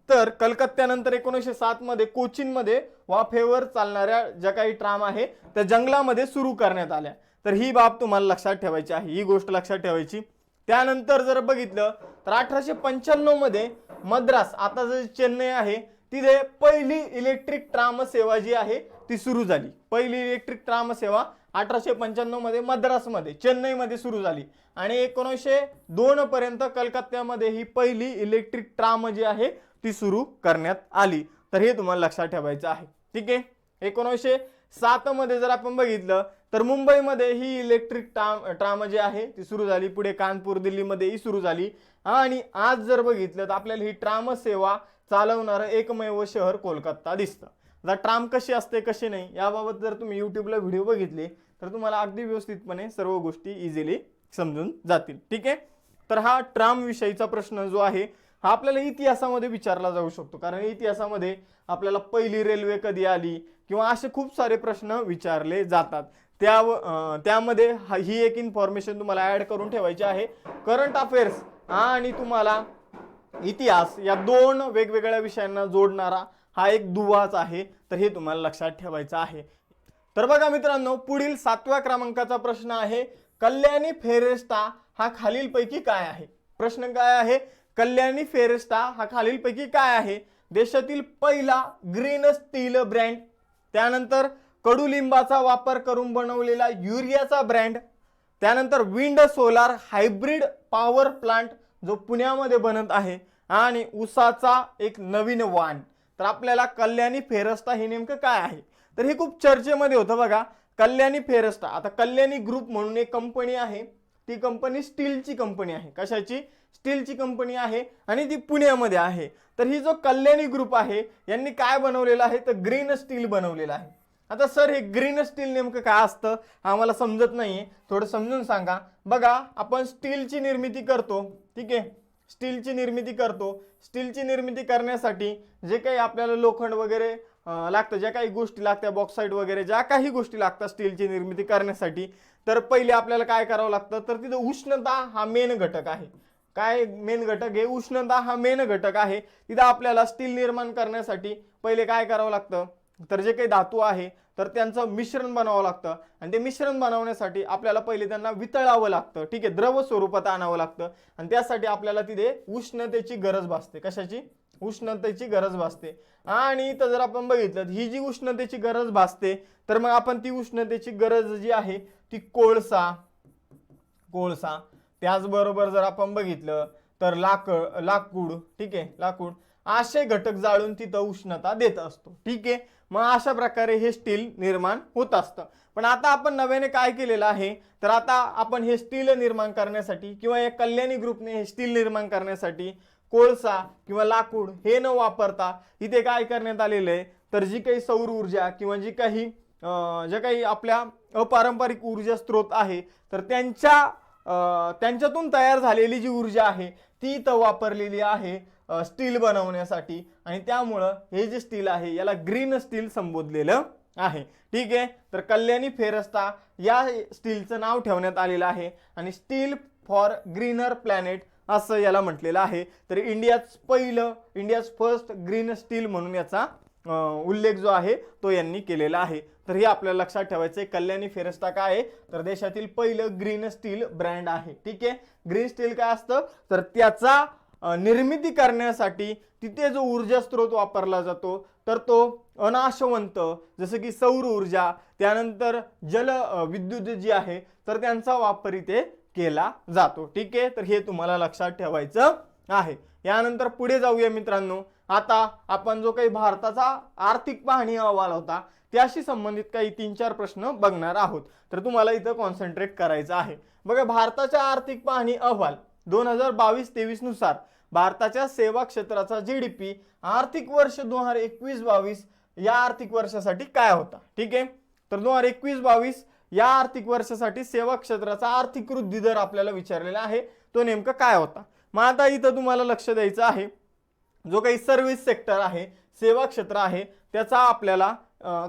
तर कलकत्त्यानंतर 1907 मध्ये कोचीन मध्ये वाफेवर चालणाऱ्या ज्या काही ट्राम आहे त्या जंगलामध्ये सुरू करण्यात आल्या. तर ही बाब तुम्हाला लक्षात ठेवायची आहे, ही गोष्ट लक्षात ठेवायची. त्यानंतर जर बघितलं तर 1895 मध्ये मद्रास, आता जे चेन्नई आहे तिथे पहिली इलेक्ट्रिक ट्राम सेवा जी आहे ती सुरू झाली. पहिली इलेक्ट्रिक ट्राम सेवा 1895 मध्ये मद्रासमध्ये, चेन्नईमध्ये सुरू झाली आणि 1902 पर्यंत कलकत्त्यामध्ये ही पहिली इलेक्ट्रिक ट्राम जी आहे ती सुरू करण्यात आली. तर हे तुम्हाला लक्षात ठेवायचं आहे. ठीक आहे. 1907 मध्ये जर आपण बघितलं तर मुंबईमध्ये ही इलेक्ट्रिक ट्राम जी आहे ती सुरू झाली. पुढे कानपूर, दिल्लीमध्येही सुरू झाली आणि आज जर बघितलं तर आपल्याला ही ट्राम सेवा चालवणारं एकमेव शहर कोलकाता दिसतं. आता ट्राम कशी असते कशी नाही याबाबत जर तुम्ही यूट्यूबला व्हिडिओ बघितले तर तुम्हाला अगदी व्यवस्थितपणे सर्व गोष्टी इझिली समजून जातील. ठीक आहे. तर हा ट्राम विषयीचा प्रश्न जो आहे हा आपल्याला इतिहासामध्ये विचारला जाऊ शकतो, कारण इतिहासामध्ये आपल्याला पहिली रेल्वे कधी आली किंवा असे खूप सारे प्रश्न विचारले जातात. त्यामध्ये ही एक इन्फॉर्मेशन तुम्हाला ऍड करून ठेवायची आहे. करंट अफेअर्स आणि तुम्हाला इतिहास या दोन वेगवेगळ्या विषयांना जोडणारा हा एक दुवाच आहे. तर हे तुम्हाला लक्षात ठेवायचं आहे. तर बघा मित्रांनो, पुढील 7व्या क्रमांकाचा प्रश्न आहे, कल्याणी फेरेस्टा हा खालीलपैकी काय आहे? प्रश्न काय आहे? कल्याणी फेरेस्टा हा खालीलपैकी काय आहे? देशातील पहिला ग्रीन स्टील ब्रँड, त्यानंतर कडुलिंबाचा वापर करून बनवलेला युरियाचा ब्रँड, त्यानंतर wind solar hybrid power plant जो पुण्यामध्ये बनत आहे आणि उसाचा एक नवीन वाण. तर आपल्याला कल्याणी फेरेस्टा हे नेमकं काय आहे? तर हे खूप चर्चेमध्ये होतं बघा. कल्याणी फेरेस्टा, आता कल्याणी ग्रुप म्हणून एक कंपनी आहे, ती कंपनी स्टीलची कंपनी आहे. कशाची? स्टीलची कंपनी आहे आणि ती पुण्यामध्ये आहे. तर ही जो कल्याणी ग्रुप आहे यांनी काय बनवलेलं आहे? तर ग्रीन स्टील बनवलेलं आहे. आता सर हे ग्रीन स्टील नेमकं काय असतं आम्हाला समजत नाहीये, थोडं समजून सांगा. बघा, आपण स्टीलची निर्मिती करतो. ठीक आहे. स्टीलची निर्मिती करतो. स्टीलची निर्मिती करण्यासाठी जे काही आपल्याला लोखंड वगैरे लागतं, ज्या काही गोष्टी लागतात, बॉक्साईट वगैरे ज्या काही गोष्टी लागतात स्टीलची निर्मिती करण्यासाठी, तर पहिले आपल्याला काय करावं लागतं? तर तिथं उष्णता हा मेन घटक आहे. काय मेन घटक आहे? उष्णता हा मेन घटक आहे. तिथं आपल्याला स्टील निर्माण करण्यासाठी पहिले काय करावं लागतं? तर जे काही धातू आहे तर त्यांचं मिश्रण बनवावं लागतं आणि ते मिश्रण बनवण्यासाठी आपल्याला पहिले त्यांना वितळावं लागतं. ठीक आहे. द्रव स्वरूपात आणावं लागतं आणि त्यासाठी आपल्याला तिथे उष्णतेची गरज भासते. कशाची? उष्णतेची गरज भासते. आणि इथं जर आपण बघितलं ही जी उष्णतेची गरज भासते तर मग आपण ती उष्णतेची गरज जी आहे ती कोळसा, त्याचबरोबर जर आपण बघितलं तर लाकूड, ठीक आहे, लाकूड असे घटक जाळून तिथं उष्णता देत असतो. ठीक आहे. मग अशा प्रकारे हे स्टील निर्माण होत असतं. पण आता आपण नव्याने काय केलेलं आहे? तर आता आपण हे स्टील निर्माण करण्यासाठी किंवा या कल्याणी ग्रुपने हे स्टील निर्माण करण्यासाठी कोळसा किंवा लाकूड हे न वापरता इथे काय करण्यात आलेलं आहे? तर जी काही सौर ऊर्जा किंवा जी काही ज्या काही आपल्या अपारंपरिक ऊर्जा स्त्रोत आहे तर त्यांच्यातून तयार झालेली जी ऊर्जा आहे ती इथं वापरलेली आहे स्टील बनवण्यासाठी आणि त्यामुळं हे जे स्टील आहे याला ग्रीन स्टील संबोधलेलं आहे. ठीक आहे. तर कल्याणी फेरेस्टा या स्टीलचं नाव ठेवण्यात आलेलं आहे आणि स्टील फॉर ग्रीनर प्लॅनेट असं याला म्हटलेलं आहे. तर इंडियाज फर्स्ट ग्रीन स्टील म्हणून याचा उल्लेख जो आहे तो यांनी केलेला आहे. तर हे आपल्याला लक्षात ठेवायचं आहे. कल्याणी फेरेस्टा काय आहे? तर देशातील पहिलं ग्रीन स्टील ब्रँड आहे. ठीक आहे. ग्रीन स्टील काय असतं? तर त्याचा निर्मिती करण्यासाठी तिथे जो ऊर्जा स्त्रोत वापरला जातो तर तो अनाशवंत, जसं की सौर ऊर्जा, त्यानंतर जल विद्युत जी आहे तर त्यांचा वापर इथे केला जातो. ठीक आहे. तर हे तुम्हाला लक्षात ठेवायचं आहे. यानंतर पुढे जाऊया मित्रांनो. आता आपण जो काही भारताचा आर्थिक पाहणी अहवाल होता त्याशी संबंधित काही 3-4 प्रश्न बघणार आहोत. तर तुम्हाला इथं कॉन्सन्ट्रेट करायचं आहे. बघा, भारताच्या आर्थिक पाहणी अहवाल 2022-23 नुसार भारताच्या सेवा क्षेत्राचा जीडीपी आर्थिक वर्ष 2021-22 या आर्थिक वर्षासाठी काय होता? ठीक आहे, तर 2021-22 या आर्थिक वर्षासाठी सेवा क्षेत्राचा आर्थिक वृद्धी दर आपल्याला विचारलेला आहे, तो नेमका काय होता? मग आता इथं तुम्हाला लक्ष द्यायचं आहे, जो काही सर्व्हिस सेक्टर आहे, सेवा क्षेत्र आहे, त्याचा आपल्याला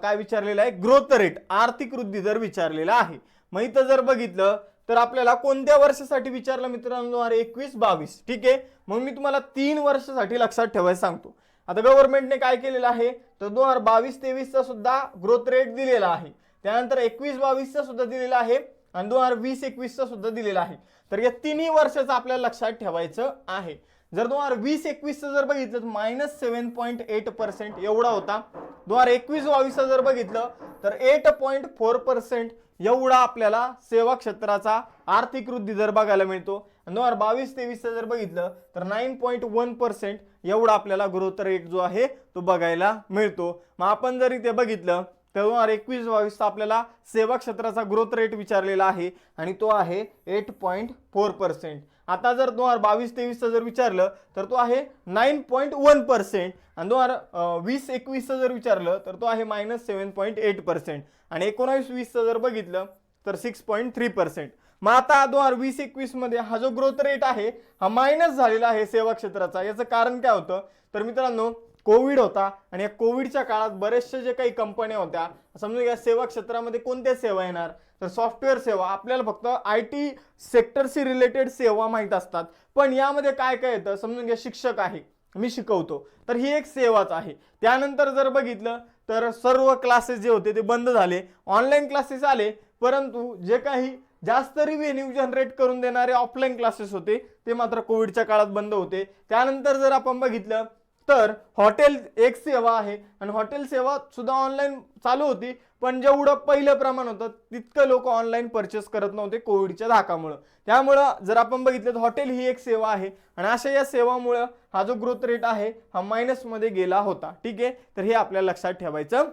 काय विचारलेला आहे? ग्रोथ रेट, आर्थिक वृद्धी दर विचारलेला आहे. मग इथं जर बघितलं तर आपल्याला कोणत्या वर्षासाठी विचारलं मित्रांनो? 2021-22. ठीक आहे, मग मी तुम्हाला 3 वर्षासाठी लक्षात ठेवायला सांगतो. आता गव्हर्नमेंटने काय केलेलं आहे, तर 2022-23 चा सुद्धा ग्रोथ रेट दिलेला आहे, त्यानंतर 21-22 चा सुद्धा दिलेला आहे आणि 2020-21 चा सुद्धा दिलेला आहे. तर या तिन्ही वर्षाचं आपल्याला लक्षात ठेवायचं आहे. जर 2020-21 चं जर बघितलं तर -7.8% एवढा होता. 2021-22 जर बघितलं तर 8.4% एवढा आपल्याला सेवा क्षेत्राचा आर्थिक वृद्धी दर बघायला मिळतो. 2022-23 जर बघितलं तर 9.1% एवढा आपल्याला ग्रोथ रेट जो आहे तो बघायला मिळतो. मग आपण जर इथे बघितलं तर 2021-22 आपल्याला सेवा क्षेत्राचा ग्रोथ रेट विचारलेला आहे आणि तो आहे 8.4%. आता जर 2022-23 जर विचारलं तर तो आहे 9.1% आणि 2020-21 जर विचारलं तर तो आहे -7.8% आणि 19-20 जर बघितलं तर 6.3%. मग आता 2020-21 मध्ये हा जो ग्रोथ रेट आहे हा मायनस झालेला आहे सेवा क्षेत्राचा. याचं कारण काय होतं, तर मित्रांनो कोविड होता आणि या कोविडच्या काळात बरेचसे जे काही कंपन्या होत्या, समजून या सेवा क्षेत्रामध्ये कोणत्या सेवा येणार, तर सॉफ्टवेअर सेवा. आपल्याला फक्त IT सेक्टरशी रिलेटेड सेवा माहीत असतात, पण यामध्ये काय काय येतं समजून घ्या. शिक्षक आहे, मी शिकवतो, तर ही एक सेवाच आहे. त्यानंतर जर बघितलं तर सर्व क्लासेस जे होते ते बंद झाले, ऑनलाईन क्लासेस आले, परंतु जे काही जास्त रिव्हेन्यू जनरेट करून देणारे ऑफलाईन क्लासेस होते ते मात्र कोविडच्या काळात बंद होते. त्यानंतर जर आपण बघितलं तर हॉटेल एक सेवा आहे आणि हॉटेल सेवा सुद्धा ऑनलाईन चालू होती, पण जेवढं पहिलं प्रमाण होतं तितकं लोक ऑनलाईन परचेस करत नव्हते कोविडच्या धाकामुळे. त्यामुळं जर आपण बघितलं तर हॉटेल ही एक सेवा आहे आणि अशा या सेवामुळे हा जो ग्रोथ रेट आहे हा मायनसमध्ये गेला होता. ठीक आहे, तर हे आपल्याला लक्षात ठेवायचं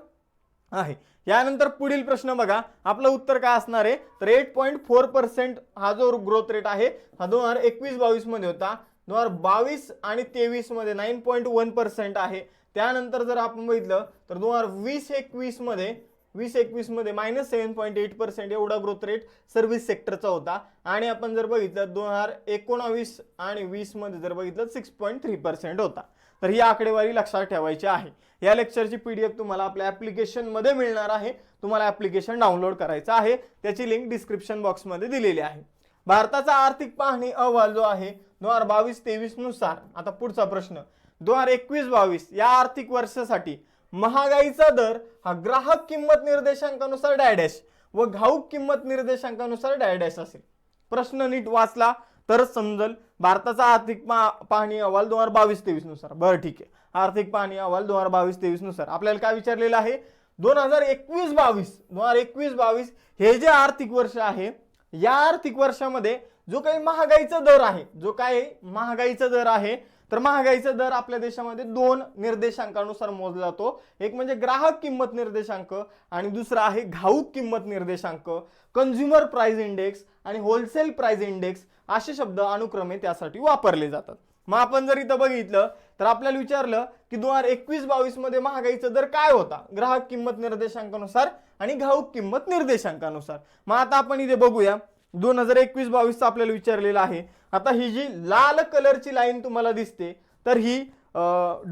आहे. यानंतर पुढील प्रश्न बघा, आपलं उत्तर काय असणार आहे, तर 8.4% हा जो ग्रोथ रेट आहे हा 2021-22 मध्ये होता. 2022 आणि 23 मध्ये 9.1% आहे. त्यानंतर जर आपण बघितलं तर 2020-21 मध्ये -7.8% एवढा ग्रोथ रेट सर्व्हिस सेक्टरचा होता आणि आपण जर बघितलं 2019 आणि 20 मध्ये जर बघितलं 6.3% होता. तर ही आकडेवारी लक्षात ठेवायची आहे. या लेक्चरची PDF तुम्हाला आपल्या ऍप्लिकेशन मध्ये मिळणार आहे. तुम्हाला ऍप्लिकेशन डाउनलोड करायचं आहे, त्याची लिंक डिस्क्रिप्शन बॉक्स मध्ये दिलेली आहे. भारताचा आर्थिक पाहणी अहवाल जो आहे 2022-23 नुसार, आता पुढचा प्रश्न, 2021-22 या आर्थिक वर्षासाठी महागाईचा दर हा ग्राहक किंमत निर्देशांकानुसार डॅश व घाऊक किंमत निर्देशांकानुसार डॅश असेल. प्रश्न नीट वाचला तरच समजल. भारताचा आर्थिक पाहणी अहवाल 2022-23 नुसार. बरं ठीक आहे, आर्थिक पाहणी अहवाल 2022-23 नुसार आपल्याला काय विचारलेलं आहे, 2021-22 हे जे आर्थिक वर्ष आहे या आर्थिक वर्षामध्ये जो काही महागाईचा दर आहे, तर महागाईचा दर आपल्या देशामध्ये 2 निर्देशांकानुसार मोजला जातो. एक म्हणजे ग्राहक किंमत निर्देशांक आणि दुसरा आहे घाऊक किंमत निर्देशांक. कंझ्युमर प्राइस इंडेक्स आणि होलसेल प्राइस इंडेक्स असे शब्द अनुक्रमे त्यासाठी वापरले जातात. मग आपण जर इथं बघितलं तर आपल्याला विचारलं की 2021-22 मध्ये महागाईचा दर काय होता, ग्राहक किंमत निर्देशांकानुसार आणि घाऊक किंमत निर्देशांकानुसार. मग आता आपण इथे बघूया 2021-22 चा आपल्याला विचारलेला आहे. आता ही जी लाल कलरची लाईन तुम्हाला दिसते तर ही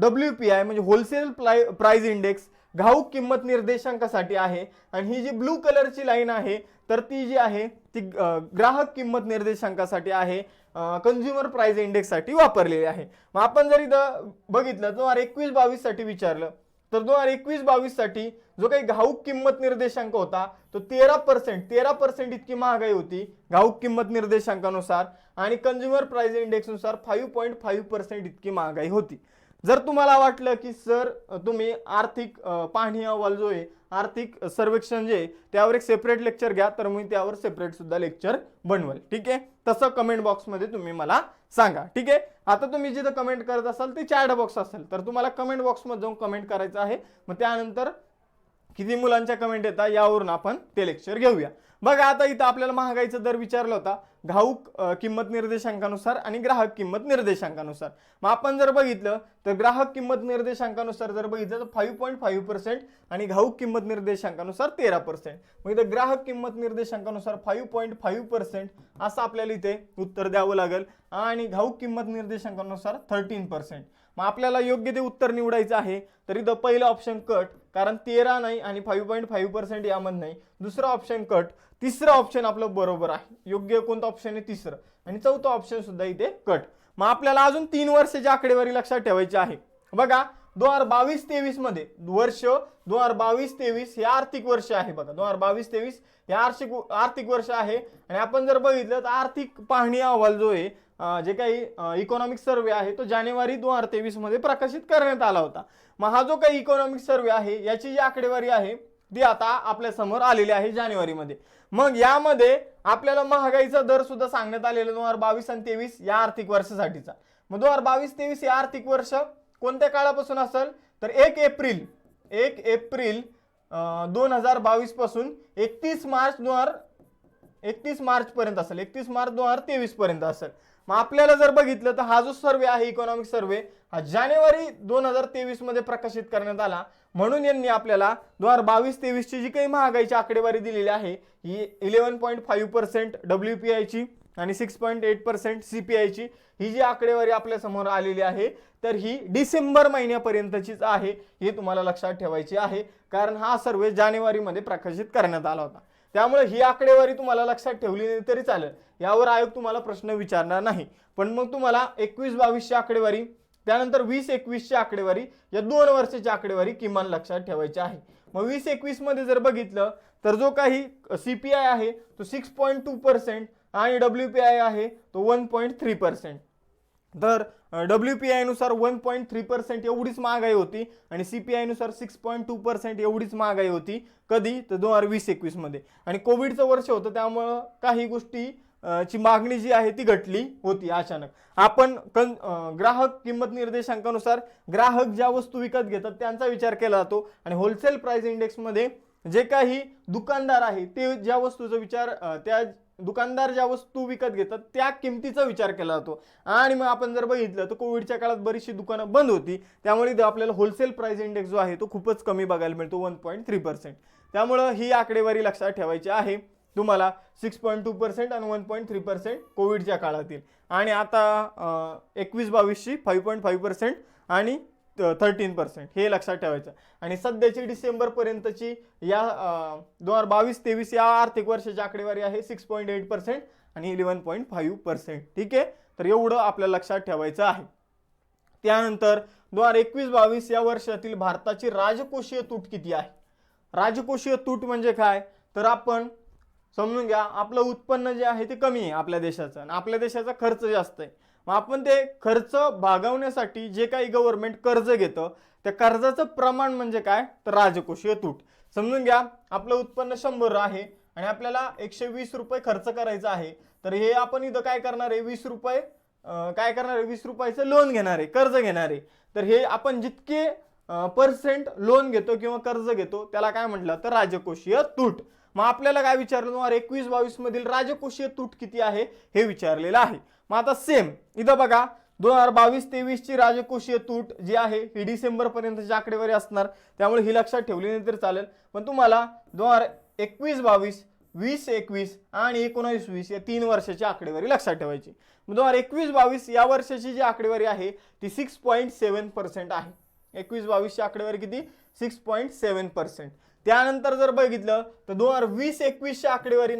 WPI म्हणजे होलसेल प्राइस इंडेक्स घाऊक किंमत निर्देशांकासाठी आहे आणि ही जी ब्लू कलरची लाईन आहे तर ती जी आहे ती ग्राहक किंमत निर्देशांकासाठी आहे, कंझ्युमर प्राइस इंडेक्स साठी वापरलेली आहे. मग आपण जर इथं बघितलं 2021-22 साठी विचारलं तर 2021-22 साठी जो काही घाऊक किंमत निर्देशांक होता तो 13% इतकी महागाई होती घाऊक किंमत निर्देशांकानुसार आणि कंझ्युमर प्राइस इंडेक्स नुसार 5.5% इतकी महागाई होती. जर तुम्हाला वाटलं की सर तुम्ही आर्थिक पाहणी अहवाल जो आहे, आर्थिक सर्वेक्षण जे त्यावर एक सेपरेट लेक्चर घ्या, तर मी त्यावर सेपरेट सुद्धा लेक्चर बनवेल. ठीक आहे, तसं कमेंट बॉक्स मध्ये तुम्ही मला सांगा. ठीक आहे, आता तुम्ही जिथं कमेंट करत असाल ते चॅट बॉक्स असेल तर तुम्हाला कमेंट बॉक्स मध्ये जाऊन कमेंट करायचं आहे. मग त्यानंतर किती मुलांच्या कमेंट येतात यावरून आपण ते लेक्चर घेऊया. बघा आता इथं आपल्याला महागाईचा दर विचारला होता घाऊक किंमत निर्देशांकानुसार आणि ग्राहक किंमत निर्देशांकानुसार. मग आपण जर बघितलं तर ग्राहक किंमत निर्देशांकानुसार जर बघितलं तर 5.5% आणि घाऊक किंमत निर्देशांकानुसार 13%. मग इथं ग्राहक किंमत निर्देशांकानुसार 5.5% असं आपल्याला इथे उत्तर द्यावं लागेल आणि घाऊक किंमत निर्देशांकानुसार 13%. मग आपल्याला योग्य ते उत्तर निवडायचं आहे. तर इथं पहिलं ऑप्शन कट, कारण 13 नाही आणि 5.5% यामध्ये नाही. दुसरा ऑप्शन कट. तिसरं ऑप्शन आपलं बरोबर आहे. योग्य कोणतं ऑप्शन आहे? तिसरं. आणि चौथं ऑप्शन सुद्धा इथे कट. मग आपल्याला अजून 3 वर्षाची आकडेवारी लक्षात ठेवायची आहे. बघा 2022-23 मध्ये वर्ष 2022-23 हे आर्थिक वर्ष आहे. बघा 2022-23 हे आर्थिक वर्ष आहे. आणि आपण जर बघितलं तर आर्थिक पाहणी अहवाल जो आहे जे काही इकॉनॉमिक सर्वे आहे तो जानेवारी 2023 मध्ये प्रकाशित करण्यात आला होता. मग हा जो काही इकॉनॉमिक सर्वे आहे याची जी आकडेवारी आहे ती आता आपल्या समोर आलेली आहे जानेवारीमध्ये. मग यामध्ये आपल्याला महागाईचा दर सुद्धा सांगण्यात आलेला 2022 आणि 23 या आर्थिक वर्षासाठीचा. मग 2022-23 हे आर्थिक वर्ष कोणत्या काळापासून असेल तर 1 एप्रिल 2022 पासून 31 मार्च पर्यंत असेल. 31 मार्च 2023 पर्यंत असेल. मग आपल्याला जर बघितलं तर हा जो सर्वे आहे इकॉनॉमिक सर्वे हा जानेवारी 2023 मध्ये प्रकाशित करण्यात आला. म्हणून यांनी आपल्याला 2022-23 ची जी काही महागाईची आकडेवारी दिलेली आहे ही 11.5% WPI ची आणि 6.8% CPI ची ही जी आकडेवारी आपल्या समोर आलेली आहे तर ही डिसेंबर महिन्यापर्यंतचीच आहे. हे तुम्हाला लक्षात ठेवायची आहे कारण हा सर्वे जानेवारीमध्ये प्रकाशित करण्यात आला होता. त्यामुळे ही आकडेवारी तुम्हाला लक्षात ठेवली नाही तरी चालेल. यावर आयोग तुम्हाला प्रश्न विचारणार नाही. पण मग तुम्हाला 21-22 ची आकडेवारी त्यानंतर 20-21 ची आकडेवारी या 2 वर्षाची आकडेवारी किमान लक्षात ठेवायची आहे. मग 20-21 मध्ये जर बघितलं तर जो काही CPI आहे तो 6.2% आणि WPI आहे तो 1.3%. तर WPI नुसार 1.3% एवढीच महागाई होती आणि CPI नुसार 6.2% एवढीच महागाई होती. कधी तर 2020-21 मध्ये. आणि कोविडचं वर्ष होतं त्यामुळं काही गोष्टी ची मागणी जी आहे ती घटली होती अचानक. आपण ग्राहक किंमत निर्देशांकानुसार ग्राहक ज्या वस्तू विकत घेतात त्यांचा विचार केला जातो आणि होलसेल प्राइस इंडेक्स मध्ये जे काही दुकानदार आहे ते ज्या वस्तूचा विचार त्या दुकानदार ज्या वस्तू विकत घेतात त्या किमतीचा विचार केला जातो. आणि मग आपण जर बघितलं तर कोविडच्या काळात बरीचशी दुकानं बंद होती त्यामुळे आपल्याला होलसेल प्राइस इंडेक्स जो आहे तो खूपच कमी बघायला मिळतो 1.3%. त्यामुळे ही आकडेवारी लक्षात ठेवायची आहे तुम्हाला 6.2% आणि 1.3% कोविडच्या काळातील. आणि आता 21-22 ची 5.5% आणि 13% हे लक्षात ठेवायचं. आणि सध्याची डिसेंबर पर्यंतची या 2022-23 या आर्थिक वर्षाची आकडेवारी आहे 6.8% आणि 11.5%. ठीक आहे. तर एवढं आपल्याला लक्षात ठेवायचं आहे. त्यानंतर 2021-22 या वर्षातील भारताची राजकोषीय तूट किती आहे? राजकोषीय तूट म्हणजे काय तर आपण समजून घ्या आपलं उत्पन्न जे आहे ते कमी आहे आपल्या देशाचं आणि आपल्या देशाचा खर्च जास्त आहे. मग आपण ते खर्च भागवण्यासाठी जे काही गव्हर्नमेंट कर्ज घेतं त्या कर्जाचं प्रमाण म्हणजे काय तर राजकोषीय तूट. समजून घ्या आपलं उत्पन्न 100 आहे आणि आपल्याला 120 रुपये खर्च करायचा आहे. तर हे आपण इथं काय करणार आहे 20 रुपये काय करणार आहे 20 रुपयाचं लोन घेणार आहे कर्ज घेणार आहे. तर हे आपण जितके % लोन घेतो किंवा कर्ज घेतो त्याला काय म्हटलं तर राजकोषीय तूट. मग आपल्याला काय विचारलं 2021-22 मधील राजकोषीय तूट किती आहे हे विचारलेलं आहे. मग आता सेम इथं बघा 2022-23 ची राजकोषीय तूट जी आहे ही डिसेंबर पर्यंतची आकडेवारी असणार त्यामुळे ही लक्षात ठेवली नाही तर चालेल. पण तुम्हाला 2021-22 20-21 आणि 19-20 या 3 वर्षाची आकडेवारी लक्षात ठेवायची. मग 2021-22 या वर्षाची जी आकडेवारी आहे ती 6.7% आहे. 21-22 ची आकडेवारी किती 6.7%. त्यानंतर जर बघितलं तर 2020-21 ची आकडेवारी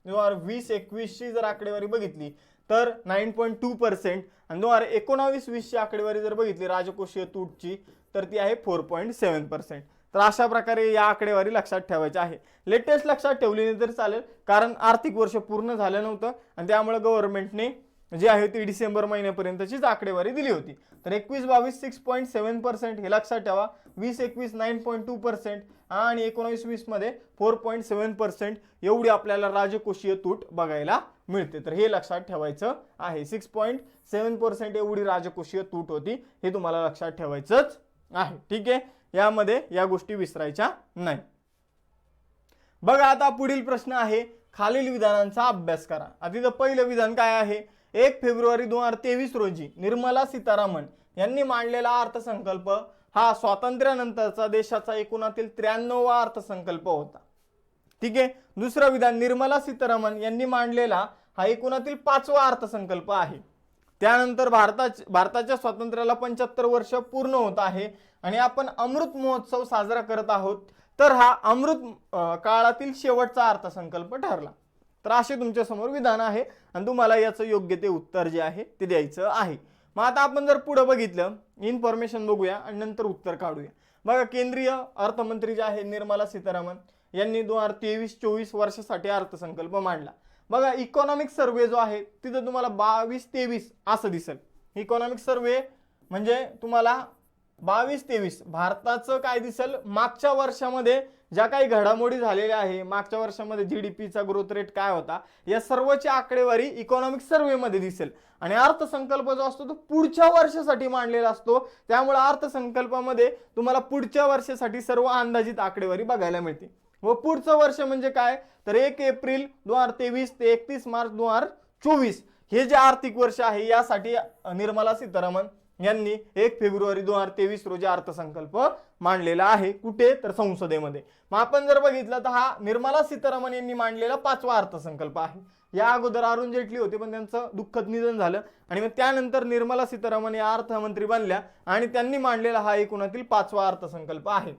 2020-21 ची जर आकडेवारी बघितली तर 9.2% आणि 2019-20 ची आकडेवारी जर बघितली राजकोषीय तूटची तर ती आहे 4.7%. तर अशा प्रकारे या आकडेवारी लक्षात ठेवायच्या आहे. लेटेस्ट लक्षात ठेवली नाही तर चालेल कारण आर्थिक वर्ष पूर्ण झालं नव्हतं आणि त्यामुळे गव्हर्नमेंटने जी आहे ती डिसेंबर महिन्यापर्यंतचीच आकडेवारी दिली होती. तर 21-22 6.7% हे लक्षात ठेवा. 20-21 9.2% आणि 19-20 मध्ये 4.7% एवढी आपल्याला राजकोषीय तूट बघायला मिळते. तर हे लक्षात ठेवायचं आहे. 6.7% एवढी राजकोषीय तूट होती हे तुम्हाला लक्षात ठेवायचंच आहे. ठीक आहे. यामध्ये या गोष्टी विसरायच्या नाही. बघा आता पुढील प्रश्न आहे, खालील विधानांचा अभ्यास करा. आता इथं पहिलं विधान काय आहे, 1 फेब्रुवारी 2023 रोजी निर्मला सीतारामन यांनी मांडलेला अर्थसंकल्प हा स्वातंत्र्यानंतरचा देशाचा एकूणातील 93वा अर्थसंकल्प होता. ठीक आहे. दुसरं विधान, निर्मला सीतारामन यांनी मांडलेला हा एकूणातील 5वा अर्थसंकल्प आहे. त्यानंतर भारताच्या स्वातंत्र्याला 75 वर्ष पूर्ण होत आहे आणि आपण अमृत महोत्सव साजरा करत आहोत, तर हा अमृत काळातील शेवटचा अर्थसंकल्प ठरला. तर असे तुमच्या समोर विधान आहे आणि तुम्हाला याचं योग्य ते उत्तर जे आहे ते द्यायचं आहे. मग आता आपण जर पुढे बघितलं, इन्फॉर्मेशन बघूया आणि नंतर उत्तर काढूया. बघा, केंद्रीय अर्थमंत्री जे आहे निर्मला सीतारामन यांनी 2023-24 वर्षासाठी अर्थसंकल्प मांडला. बघा, इकॉनॉमिक सर्वे जो आहे तिथं तुम्हाला 22-23 असं दिसेल. इकॉनॉमिक सर्वे म्हणजे तुम्हाला 22-23 भारताचं काय दिसेल, मागच्या वर्षामध्ये ज्या काही घडामोडी झालेल्या आहे, मागच्या वर्षामध्ये जीडीपीचा ग्रोथ रेट काय होता, या सर्वची आकडेवारी इकॉनॉमिक सर्वे मध्ये दिसेल. आणि अर्थसंकल्प जो असतो तो पुढच्या वर्षासाठी मांडलेला असतो, त्यामुळे अर्थसंकल्पामध्ये तुम्हाला पुढच्या वर्षासाठी सर्व अंदाजित आकडेवारी बघायला मिळते. व पुढचं वर्ष म्हणजे काय, तर 1 एप्रिल 2023 ते 31 मार्च 2024 हे जे आर्थिक वर्ष आहे, यासाठी निर्मला सीतारामन यांनी 1 फेब्रुवारी 2023 रोजी अर्थसंकल्प मांडलेला आहे. कुठे, तर संसदेमध्ये. मग आपण जर बघितलं तर हा निर्मला सीतारामन यांनी मांडलेला 5वा अर्थसंकल्प आहे. या अगोदर अरुण जेटली होते पण त्यांचं दुःखद निधन झालं आणि मग त्यानंतर निर्मला सीतारामन या अर्थमंत्री बनल्या आणि त्यांनी मांडलेला हा एकूणातील 5वा अर्थसंकल्प आहे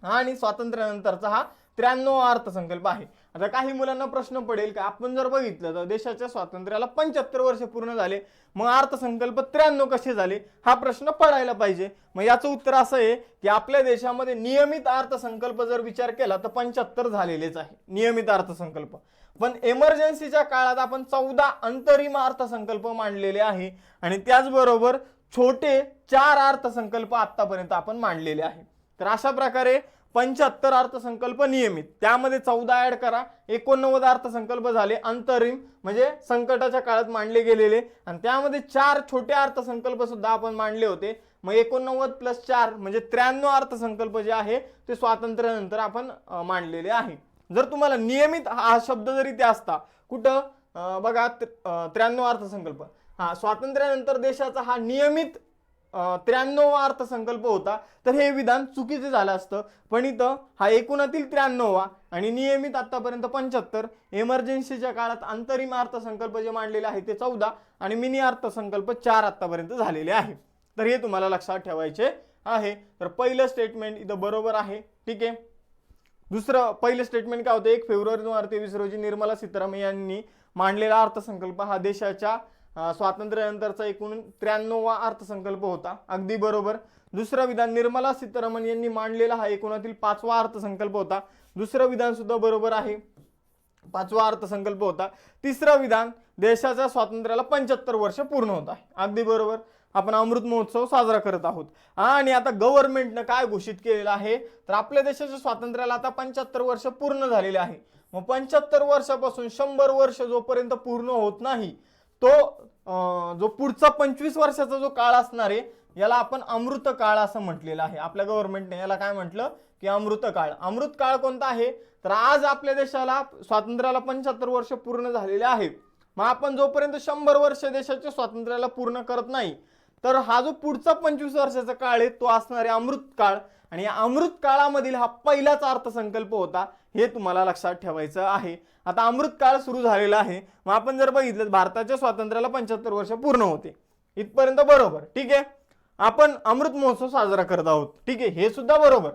आणि स्वातंत्र्यानंतरचा हा 93वा अर्थसंकल्प आहे. आता काही मुलांना प्रश्न पडेल का, आपण जर बघितलं तर देशाच्या स्वातंत्र्याला 75 वर्ष पूर्ण झाले, मग अर्थसंकल्प 93 कसे झाले, हा प्रश्न पडायला पाहिजे. मग याचं उत्तर असं आहे की आपल्या देशामध्ये नियमित अर्थसंकल्प जर विचार केला तर 75 झालेलेच आहे नियमित अर्थसंकल्प. पण इमर्जन्सीच्या काळात आपण 14 अंतरिम अर्थसंकल्प मांडलेले आहे आणि त्याचबरोबर छोटे 4 अर्थसंकल्प आतापर्यंत आपण मांडलेले आहे. तर अशा प्रकारे 75 अर्थसंकल्प नियमित, त्यामध्ये 14 ऍड करा, 89 अर्थसंकल्प झाले अंतरिम म्हणजे संकटाच्या काळात मांडले गेलेले, आणि त्यामध्ये 4 छोटे अर्थसंकल्प सुद्धा आपण मांडले होते. मग 89 + 4 म्हणजे 93 अर्थसंकल्प जे आहे ते स्वातंत्र्यानंतर आपण मांडलेले आहे. जर तुम्हाला नियमित हा शब्द जरी ते असता कुठं, बघा 93 अर्थसंकल्प, हा स्वातंत्र्यानंतर देशाचा हा नियमित 93वा अर्थसंकल्प होता, तर हे विधान चुकीचे झालं असतं. पण इथं हा एकूणातील 93वा आणि नियमित आतापर्यंत 75, इमर्जन्सीच्या काळात अंतरिम अर्थसंकल्प जे मांडलेले आहे ते 14 आणि मिनी अर्थसंकल्प 4 आतापर्यंत झालेले आहे. तर हे तुम्हाला लक्षात ठेवायचे आहे. तर पहिलं स्टेटमेंट इथं बरोबर आहे. ठीक आहे. दुसरं पहिलं स्टेटमेंट काय होतं, 1 फेब्रुवारी 2023 रोजी निर्मला सीतारामन यांनी मांडलेला अर्थसंकल्प हा देशाच्या स्वातंत्र्यानंतरचा एकूण 93वा अर्थसंकल्प होता. अगदी बरोबर. दुसरं विधान, निर्मला सीतारामन यांनी मांडलेला हा एकूणातील 5वा अर्थसंकल्प होता. दुसरं विधान सुद्धा बरोबर आहे, 5वा अर्थसंकल्प होता. तिसरं विधान, देशाच्या स्वातंत्र्याला 75 वर्ष पूर्ण होत आहे. अगदी बरोबर. आपण अमृत महोत्सव साजरा करत आहोत. आणि आता गव्हर्नमेंटनं काय घोषित केलेलं आहे, तर आपल्या देशाच्या स्वातंत्र्याला आता 75 वर्ष पूर्ण झालेले आहे. मग 75 वर्षापासून 100 वर्ष जोपर्यंत पूर्ण होत नाही, तो जो पुढचा 25 वर्षाचा जो काळ असणार आहे याला आपण अमृत काळ असं म्हटलेलं आहे. आपल्या गव्हर्नमेंटने याला काय म्हटलं की अमृत काळ. अमृत काळ कोणता आहे, तर आज आपल्या देशाला स्वातंत्र्याला 75 वर्ष पूर्ण झालेले आहेत. मग आपण जोपर्यंत 100 वर्ष देशाच्या स्वातंत्र्याला पूर्ण करत नाही, तर हा जो पुढचा 25 वर्षाचा काळ आहे तो असणार आहे अमृत काळ. आणि या अमृत काळामधील हा पहिलाच अर्थसंकल्प होता, हे तुम्हाला लक्षात ठेवायचं आहे. आता अमृत काळ सुरू झालेला आहे. मग आपण जर बघितलं भारताच्या स्वातंत्र्याला 75 वर्ष पूर्ण होते, इथपर्यंत बरोबर. ठीक आहे. आपण अमृत महोत्सव साजरा करत आहोत. ठीक आहे, हे सुद्धा बरोबर.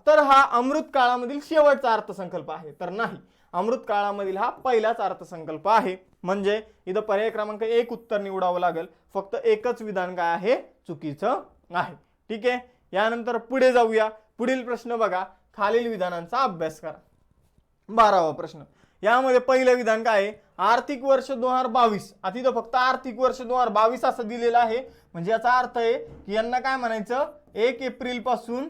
तर हा अमृत काळामधील शेवटचा अर्थसंकल्प आहे, तर नाही. अमृत काळामधील हा पहिलाच अर्थसंकल्प आहे. म्हणजे इथं पर्याय क्रमांक 1 उत्तर निवडावं लागेल. फक्त एकच विधान काय आहे, चुकीचं आहे. ठीक आहे. यानंतर पुढे जाऊया. पुढील प्रश्न बघा, खालील विधानांचा अभ्यास करा. 12वा प्रश्न. यामध्ये पहिलं विधान काय आहे, आर्थिक वर्ष 2022. आता इथं फक्त आर्थिक वर्ष 2022 असं दिलेलं आहे. म्हणजे याचा अर्थ आहे की यांना काय म्हणायचं, 1 एप्रिल पासून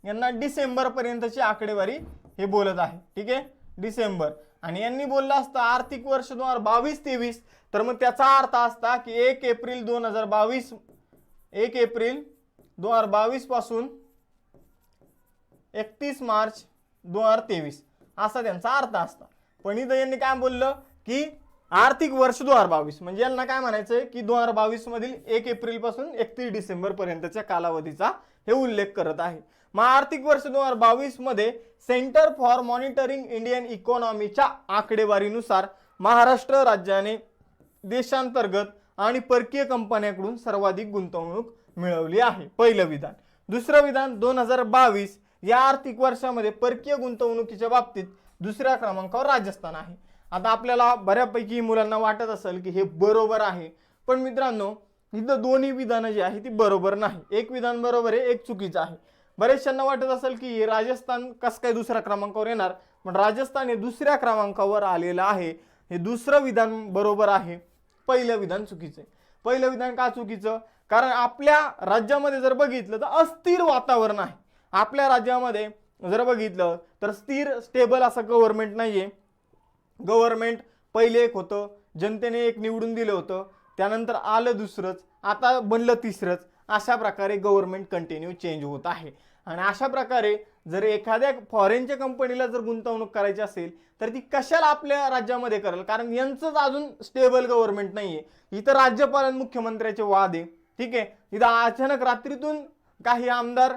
यांना डिसेंबर पर्यंतची आकडेवारी हे बोलत आहे. ठीक आहे, डिसेंबर. आणि यांनी बोललं असतं आर्थिक वर्ष 2022-23, तर मग त्याचा अर्थ असता की 1 एप्रिल 2022 पासून 31 मार्च 2023 असा त्यांचा अर्थ असता. पण इथं यांनी काय बोललं की आर्थिक वर्ष 2022 म्हणजे यांना काय म्हणायचंय की 2022 मधील 1 एप्रिल पासून 31 डिसेंबर पर्यंतच्या कालावधीचा हे उल्लेख करत आहे. मग आर्थिक वर्ष 2022 मध्ये सेंटर फॉर मॉनिटरिंग इंडियन इकॉनॉमीच्या आकडेवारीनुसार महाराष्ट्र राज्याने देशांतर्गत आणि परकीय कंपन्यांकडून सर्वाधिक गुंतवणूक मिळवली आहे. पहिलं विधान. दुसरं विधान 2022 या आर्थिक वर्षामध्ये परकीय गुंतवणुकीच्या बाबतीत दुसऱ्या क्रमांकावर राजस्थान आहे. आता आपल्याला बऱ्यापैकी मुलांना वाटत असेल की हे बरोबर आहे, पण मित्रांनो इथं दोन्ही विधानं जी आहे ती बरोबर नाही. एक विधान बरोबर आहे, एक चुकीचं आहे. बरेचशांना वाटत असेल की राजस्थान कसं काय दुसऱ्या क्रमांकावर येणार, पण राजस्थान हे दुसऱ्या क्रमांकावर आलेलं आहे. हे दुसरं विधान बरोबर आहे, पहिलं विधान चुकीचं आहे. पहिलं विधान का चुकीचं? कारण आपल्या राज्यामध्ये जर बघितलं तर अस्थिर वातावरण आहे. आपल्या राज्यामध्ये जर बघितलं तर स्थिर स्टेबल असं गव्हर्नमेंट नाहीये. गव्हर्नमेंट पहिले एक होतं, जनतेने एक निवडून दिलं होतं, त्यानंतर आलं दुसरंच, आता बनलं तिसरंच. अशा प्रकारे गव्हर्नमेंट कंटिन्यू चेंज होत आहे. आणि अशा प्रकारे जर एखाद्या फॉरेनच्या कंपनीला जर गुंतवणूक करायची असेल तर ती कशाला आपल्या राज्यामध्ये करेल? कारण यांचंच अजून स्टेबल गव्हर्नमेंट नाहीये. इथं राज्यपाल आणि मुख्यमंत्र्याचे वाद आहे. ठीक आहे, इथं अचानक रात्रीतून काही आमदार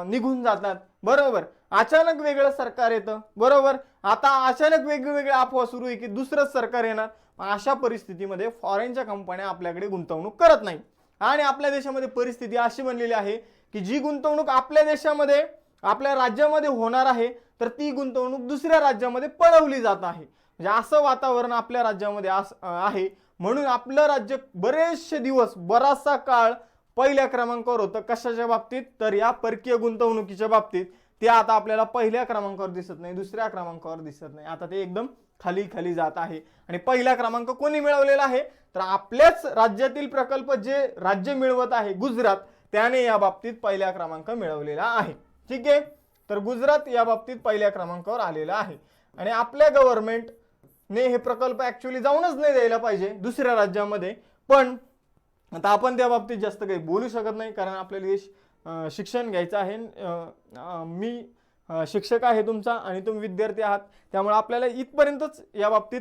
निघून जातात, बरोबर. अचानक वेगळं सरकार येतं, बरोबर. आता अचानक वेगवेगळे अफवा सुरू आहे की दुसरंच सरकार येणार. अशा परिस्थितीमध्ये फॉरेनच्या कंपन्या आपल्याकडे गुंतवणूक करत नाही. आणि आपल्या देशामध्ये परिस्थिती अशी बनलेली आहे की जी गुंतवणूक आपल्या देशामध्ये आपल्या राज्यामध्ये होणार आहे तर ती गुंतवणूक दुसऱ्या राज्यामध्ये पळवली जात आहे. म्हणजे असं वातावरण आपल्या राज्यामध्ये आहे. म्हणून आपलं राज्य बरेचसे दिवस बराचसा काळ पहिल्या क्रमांकावर होतं. कशाच्या बाबतीत? तर या परकीय गुंतवणुकीच्या बाबतीत. ते आता आपल्याला पहिल्या क्रमांकावर दिसत नाही, दुसऱ्या क्रमांकावर दिसत नाही. आता ते एकदम खाली खाली जात आहे. आणि पहिला क्रमांक कोणी मिळवलेला आहे? तर आपल्याच राज्यातील प्रकल्प जे राज्य मिळवत आहे गुजरात, त्याने या बाबतीत पहिला क्रमांक मिळवलेला आहे. ठीक आहे, तर गुजरात या बाबतीत पहिल्या क्रमांकावर आलेला आहे. आणि आपल्या गव्हर्नमेंटने हे प्रकल्प ऍक्च्युअली जाऊनच नाही द्यायला पाहिजे दुसऱ्या राज्यामध्ये. पण आता आपण त्या बाबतीत जास्त काही बोलू शकत नाही कारण आपल्याला देश शिक्षण घ्यायचं आहे. मी शिक्षक आहे तुमचा आणि तुम्ही विद्यार्थी आहात, त्यामुळे आपल्याला इथपर्यंतच या बाबतीत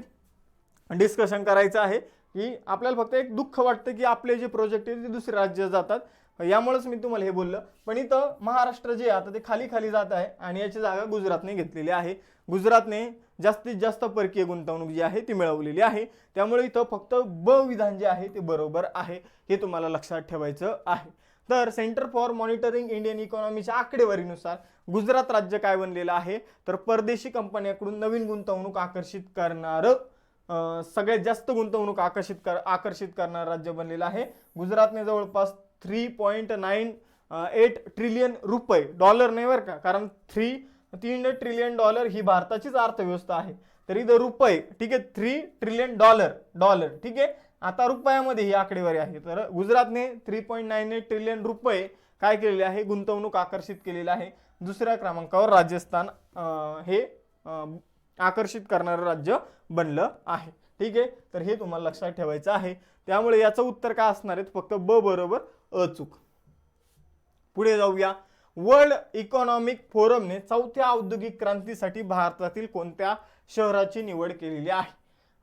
डिस्कशन करायचं आहे की आपल्याला फक्त एक दुःख वाटतं की आपले जे प्रोजेक्ट आहेत ते दुसऱ्या राज्यात जातात. यामुळेच मी तुम्हाला हे बोललं. पण इथं महाराष्ट्र जे आता ते खाली खाली जात आहे आणि याची जागा गुजरातने घेतलेली आहे. गुजरातने जास्तीत जास्त परकीय गुंतवणूक जी आहे ती मिळवलेली आहे. त्यामुळे इथं फक्त ब विधान जे आहे ते बरोबर आहे, हे तुम्हाला लक्षात ठेवायचं आहे. तर सेंटर फॉर मॉनिटरिंग इंडियन इकॉनॉमीच्या आकडेवारीनुसार गुजरात राज्य काय बनलेलं आहे तर परदेशी कंपन्यांकडून नवीन गुंतवणूक आकर्षित करणारं सगळ्यात जास्त गुंतवणूक आकर्षित करणारं राज्य बनलेलं आहे. गुजरातने जवळपास 3.98 ट्रिलियन रुपये, डॉलर नाही बरं का, कारण 3 ट्रिलियन डॉलर ही भारताचीच अर्थव्यवस्था आहे. तर इथं रुपये, ठीक आहे, 3 ट्रिलियन डॉलर, ठीक आहे. आता रुपयामध्ये ही आकडेवारी आहे. तर गुजरातने 3.98 ट्रिलियन रुपये काय केलेले आहे? गुंतवणूक आकर्षित केलेलं आहे. दुसऱ्या क्रमांकावर राजस्थान हे आकर्षित करणारं राज्य बनलं आहे. ठीक आहे, तर हे तुम्हाला लक्षात ठेवायचं आहे. त्यामुळे याचं उत्तर काय असणार आहे? फक्त ब बरोबर, अचूक. पुढे जाऊया. वर्ल्ड इकॉनॉमिक फोरमने चौथ्या औद्योगिक क्रांतीसाठी भारतातील कोणत्या शहराची निवड केलेली आहे?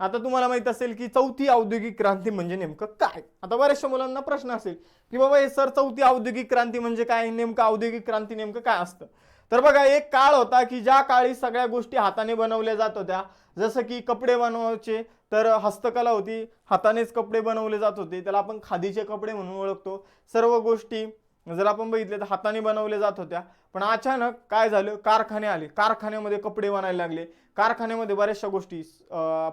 आता तुम्हाला माहित असेल की चौथी औद्योगिक क्रांती म्हणजे नेमकं काय? आता बऱ्याचशा मुलांना प्रश्न असेल की बाबा हे सर चौथी औद्योगिक क्रांती म्हणजे काय? नेमकं औद्योगिक क्रांती नेमकं काय असतं? तर बघा, एक काळ होता की ज्या काळी सगळ्या गोष्टी हाताने बनवल्या जात होत्या. जसं की कपडे बनवायचे तर हस्तकला होती, हातानेच कपडे बनवले जात होते, त्याला आपण खादीचे कपडे म्हणून ओळखतो. सर्व गोष्टी जर आपण बघितले तर हाताने बनवले जात होत्या. पण अचानक काय झालं? कारखाने आले, कारखान्यामध्ये कपडे बनायला लागले. कारखान्यामध्ये बऱ्याचशा गोष्टी,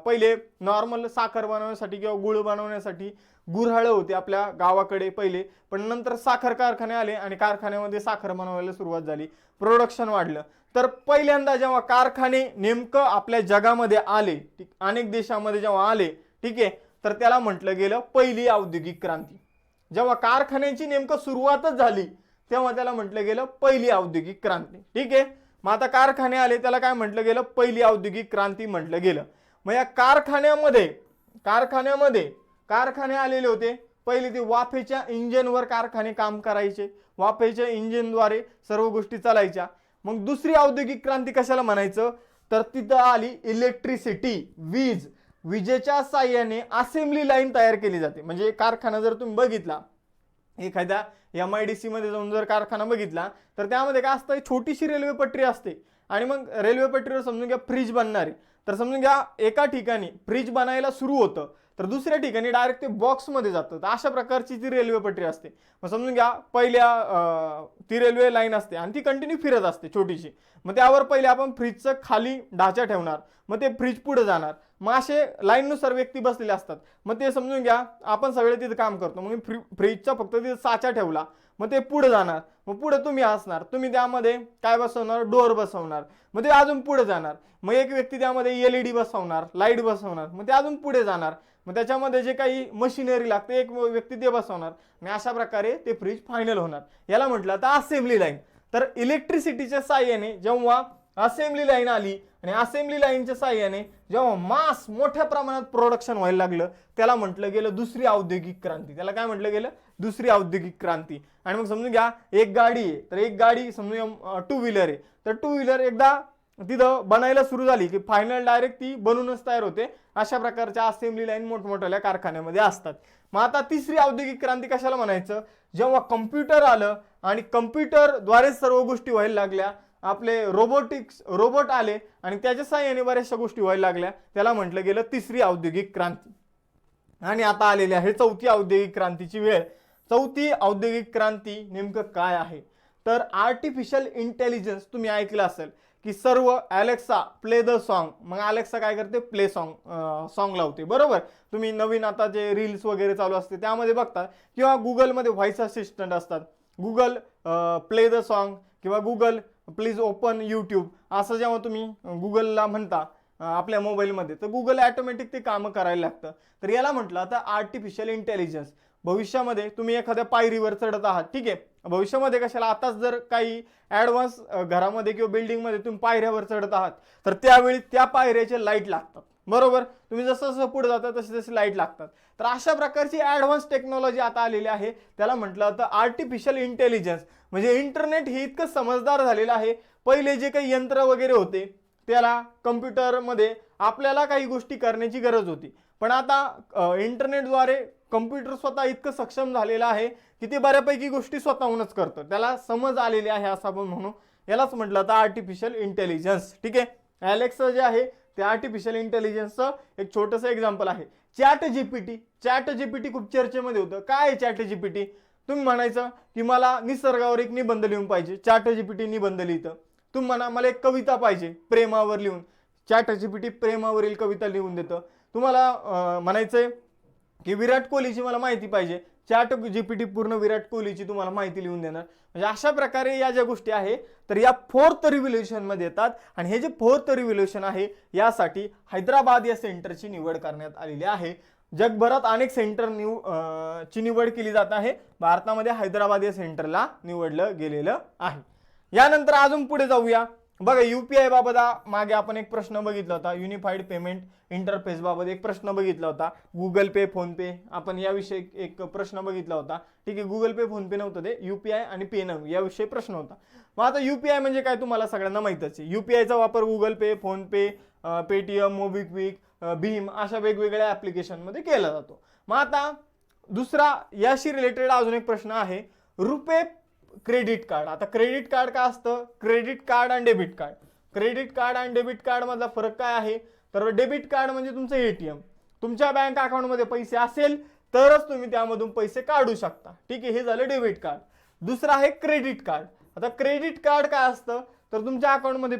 पहिले नॉर्मल साखर बनवण्यासाठी किंवा गुळ बनवण्यासाठी गुऱ्हाळं होते आपल्या गावाकडे पहिले, पण नंतर साखर कारखाने आले आणि कारखान्यामध्ये साखर बनवायला सुरुवात झाली, प्रोडक्शन वाढलं. तर पहिल्यांदा जेव्हा कारखाने नेमकं आपल्या जगामध्ये आले, अनेक देशामध्ये जेव्हा आले, ठीक आहे, तर त्याला म्हटलं गेलं पहिली औद्योगिक क्रांती. जेव्हा कारखान्याची नेमकं सुरुवातच झाली तेव्हा त्याला म्हटलं गेलं पहिली औद्योगिक क्रांती. ठीक आहे, मग आता कारखाने आले, त्याला काय म्हटलं गेलं? पहिली औद्योगिक क्रांती म्हटलं गेलं. मग या कारखान्यामध्ये कारखाने आलेले होते. पहिले ते वाफेच्या इंजिनवर कारखाने काम करायचे, वाफेच्या इंजिनद्वारे सर्व गोष्टी चालायच्या. मग दुसरी औद्योगिक क्रांती कशाला म्हणायचं, तर तिथं आली इलेक्ट्रिसिटी, विजेच्या साह्याने असेंब्ली लाईन तयार केली जाते. म्हणजे कारखाना जर तुम्ही बघितला, एखाद्या MIDC मध्ये जाऊन जर कारखाना बघितला तर त्यामध्ये काय असतं, छोटीशी रेल्वे पटरी असते आणि मग रेल्वे पटरीवर समजून घ्या फ्रीज बनणार आहे. तर समजून घ्या एका ठिकाणी फ्रीज बनायला सुरू होतं तर दुसऱ्या ठिकाणी डायरेक्ट ते बॉक्समध्ये जातं. तर अशा प्रकारची ती रेल्वे पटरी असते. मग समजून घ्या पहिल्या ती रेल्वे लाईन असते आणि ती कंटिन्यू फिरत असते छोटीशी. मग त्यावर पहिले आपण फ्रीजचं खाली ढाचा ठेवणार, मग ते फ्रीज पुढे जाणार. मग असे लाईननुसार व्यक्ती बसलेले असतात. मग ते समजून घ्या आपण सगळे तिथे काम करतो. मग फ्रीजचा फक्त तिथे साचा ठेवला, मग ते पुढे जाणार. मग पुढे तुम्ही असणार, तुम्ही त्यामध्ये काय बसवणार, डोअर बसवणार. मग ते अजून पुढे जाणार. मग एक व्यक्ती त्यामध्ये LED बसवणार, लाईट बसवणार. मग ते अजून पुढे जाणार. मग त्याच्यामध्ये जे काही मशिनरी लागते एक व्यक्ती ते बसवणार आणि अशा प्रकारे ते फ्रीज फायनल होणार. याला म्हटलं तर असेंब्ली लाईन. तर इलेक्ट्रिसिटीच्या साह्याने जेव्हा असेंब्ली लाईन आली आणि असेंब्ली लाईनच्या साह्याने जेव्हा मास मोठ्या प्रमाणात प्रोडक्शन व्हायला लागलं त्याला म्हटलं गेलं दुसरी औद्योगिक क्रांती. त्याला काय म्हटलं गेलं, दुसरी औद्योगिक क्रांती. आणि मग समजून घ्या एक गाडी आहे, तर एक गाडी समजून 2 व्हीलर आहे, तर 2 व्हीलर एकदा तिथं बनायला सुरू झाली की फायनल डायरेक्ट ती बनूनच तयार होते. अशा प्रकारच्या असेंब्ली लाईन मोठमोठ्या कारखान्यामध्ये असतात. मग आता तिसरी औद्योगिक क्रांती कशाला म्हणायचं, जेव्हा कम्प्युटर आलं आणि कम्प्युटरद्वारे सर्व गोष्टी व्हायला लागल्या, आपले रोबोट आले आणि त्याच्या साहाय्याने बऱ्याचशा गोष्टी व्हायला लागल्या, त्याला म्हटलं गेलं तिसरी औद्योगिक क्रांती. आणि आता आलेली आहे चौथी औद्योगिक क्रांतीची वेळ. चौथी औद्योगिक क्रांती नेमकं काय आहे, तर आर्टिफिशियल इंटेलिजन्स. तुम्ही ऐकलं असेल की सर्व अलेक्सा प्ले द सॉन्ग, मग अलेक्सा काय करते, प्ले सॉन्ग लावते. बरोबर, तुम्ही नवीन आता जे रील्स वगैरे चालू असते त्यामध्ये बघता, किंवा गुगलमध्ये व्हॉइस असिस्टंट असतात, गुगल प्ले द सॉन्ग किंवा गुगल प्लीज ओपन यूट्यूब, असं जेव्हा तुम्ही गुगलला म्हणता आपल्या मोबाईलमध्ये, तर गुगल ऑटोमॅटिक ते कामं करायला लागतं. तर याला म्हटलं आता आर्टिफिशियल इंटेलिजन्स. भविष्यामध्ये तुम्ही एखाद्या पायरीवर चढत आहात, ठीक आहे, भविष्यामध्ये कशाला, आताच जर काही ॲडव्हान्स घरामध्ये किंवा बिल्डिंगमध्ये तुम्ही पायऱ्यावर चढत आहात तर त्यावेळी त्या पायऱ्याचे लाईट लागतात. बरोबर, तुम्ही जसं जसं पुढे जाता तसे तसे लाईट लागतात. तर अशा प्रकारची ॲडव्हान्स टेक्नॉलॉजी आता आलेली आहे. त्याला म्हटलं तर आर्टिफिशियल इंटेलिजन्स. म्हणजे इंटरनेट हे इतकं समजदार झालेलं आहे. पहिले जे काही यंत्र वगैरे होते त्याला कम्प्युटरमध्ये आपल्याला काही गोष्टी करण्याची गरज होती, पण आता इंटरनेटद्वारे कम्प्युटर स्वतः इतकं सक्षम झालेलं आहे की ते बऱ्यापैकी गोष्टी स्वतःहूनच करतं. त्याला समज आलेली आहे असं आपण म्हणू. यालाच म्हटलं तर आर्टिफिशियल इंटेलिजन्स. ठीक आहे, अलेक्सा जे आहे ते आर्टिफिशियल इंटेलिजन्सचं एक छोटंसं एक्झाम्पल आहे. चॅट जीपीटी खूप चर्चेमध्ये होतं. काय आहे चॅट जीपीटी? तुम्ही म्हणायचं की मला निसर्गावर एक निबंध लिहून पाहिजे, चॅट जीपीटी निबंध लिहितं. तुम्ही म्हणा मला एक कविता पाहिजे प्रेमावर लिहून, चॅट जीपीटी प्रेमावरील कविता लिहून देतं. तुम्हाला म्हणायचंय की विराट कोहलीची मला माहिती पाहिजे, चॅट जीपीटी पूर्ण विराट कोहलीची तुम्हाला माहिती लिहून देणार. म्हणजे अशा प्रकारे या ज्या गोष्टी आहे तर या 4th रिव्होल्यूशन मध्ये येतात. आणि हे जे 4th रिव्होल्यूशन आहे यासाठी हैदराबाद या सेंटरची निवड करण्यात आलेली आहे. जगभरात अनेक सेंटर ची निवड केली जात आहे. भारतामध्ये हैदराबाद या सेंटरला निवडलं गेलेलं आहे. यानंतर अजून पुढे जाऊया. बघा UPI बाबत मागे आपण एक प्रश्न बघितला होता, युनिफाईड पेमेंट इंटरफेस बाबत एक प्रश्न बघितला होता. गुगल पे, फोन पे, आपण याविषयी एक प्रश्न बघितला होता. ठीक आहे, गुगल पे फोन पे नव्हतं, ते UPI आणि पेनम याविषयी प्रश्न होता. मग आता UPI म्हणजे काय तुम्हाला सगळ्यांना माहितच आहे. UPIचा वापर गुगल पे, फोन पे, पेटीएम, मोबिक्विक, भीम अशा वेगवेगळ्या ऍप्लिकेशनमध्ये केला जातो. मग आता दुसरा याशी रिलेटेड अजून एक प्रश्न आहे, रुपे क्रेडिट कार्ड. आता क्रेडिट कार्ड काय असतं, क्रेडिट कार्ड आणि डेबिट कार्ड. क्रेडिट कार्ड आणि डेबिट कार्ड मधला फरक काय आहे, तर डेबिट कार्ड म्हणजे तुमचं ATM. तुमच्या बँक अकाउंटमध्ये पैसे असेल तरच तुम्ही त्यामधून पैसे काढू शकता. ठीक आहे, हे झालं डेबिट कार्ड. दुसरं आहे क्रेडिट कार्ड. आता क्रेडिट कार्ड काय असतं, तर तुमच्या अकाउंटमध्ये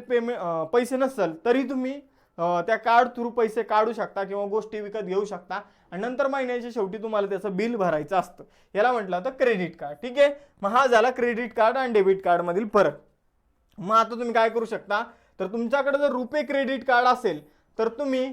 पैसे नसेल तरी तुम्ही त्या कार्ड थ्रू पैसे काढू शकता किंवा गोष्टी विकत घेऊ शकता आणि नंतर महिन्याच्या शेवटी तुम्हाला त्याचं बिल भरायचं असतं. याला म्हटलं तर क्रेडिट कार्ड. ठीक आहे, मग हा झाला क्रेडिट कार्ड आणि डेबिट कार्ड मधील फरक. मग आता तुम्ही काय करू शकता, तर तुमच्याकडे जर रुपे क्रेडिट कार्ड असेल तर तुम्ही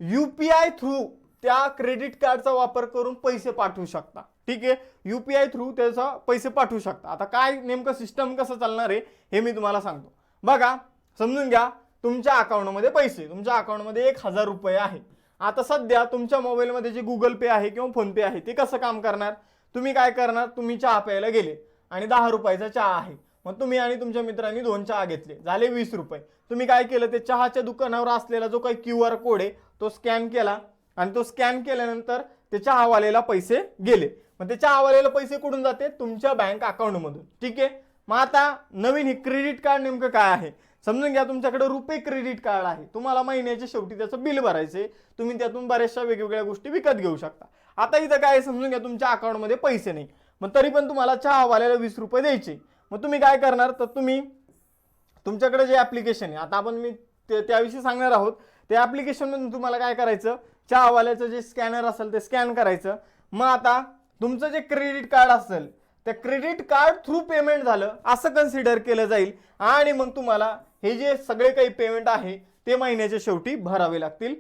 UPI थ्रू त्या क्रेडिट कार्डचा वापर करून पैसे पाठवू शकता. ठीक आहे, UPI थ्रू त्याचा पैसे पाठवू शकता. आता काय नेमकं सिस्टम कसं चालणार आहे हे मी तुम्हाला सांगतो. बघा, समजून घ्या तुमच्या अकाउंटमध्ये पैसे, तुमच्या अकाउंटमध्ये 1000 रुपये आहे. आता सध्या तुमच्या मोबाईलमध्ये जे गुगल पे आहे किंवा फोन पे आहे ते कसं काम करणार, तुम्ही काय करणार, तुम्ही चहा प्यायला गेले आणि 10 रुपयाचा चहा आहे. मग तुम्ही आणि तुमच्या मित्रांनी 2 चहा घेतले, झाले 20 रुपये. तुम्ही काय केलं, ते चहाच्या दुकानावर असलेला जो काही QR कोड आहे तो स्कॅन केला आणि तो स्कॅन केल्यानंतर ते चहावाल्याला पैसे गेले. मग ते चहावाल्याला पैसे कुठून जाते, तुमच्या बँक अकाउंटमधून. ठीक आहे. मग आता नवीन हे क्रेडिट कार्ड नेमकं काय आहे समजून घ्या. तुमच्याकडे रुपे क्रेडिट कार्ड आहे, तुम्हाला महिन्याच्या शेवटी त्याचं बिल भरायचे, तुम्ही त्यातून बऱ्याचशा वेगवेगळ्या गोष्टी विकत घेऊ शकता. आता इथं काय समजून घ्या, तुमच्या अकाउंटमध्ये पैसे नाही, मग तरी पण तुम्हाला चहावाल्याला 20 रुपये द्यायचे. मग तुम्ही काय करणार, तर तुम्ही तुमच्याकडे जे ऍप्लिकेशन आहे, आता आपण मी त्याविषयी सांगणार आहोत, त्या ऍप्लिकेशन मधून तुम्हाला काय करायचं, चहावाल्याचं जे स्कॅनर असेल ते स्कॅन करायचं. मग आता तुमचं जे क्रेडिट कार्ड असेल त्या क्रेडिट कार्ड थ्रू पेमेंट झालं असं कन्सिडर केलं जाईल आणि मग तुम्हाला हे जे सगळे काही पेमेंट आहे ते महिन्याच्या शेवटी भरावे लागतील.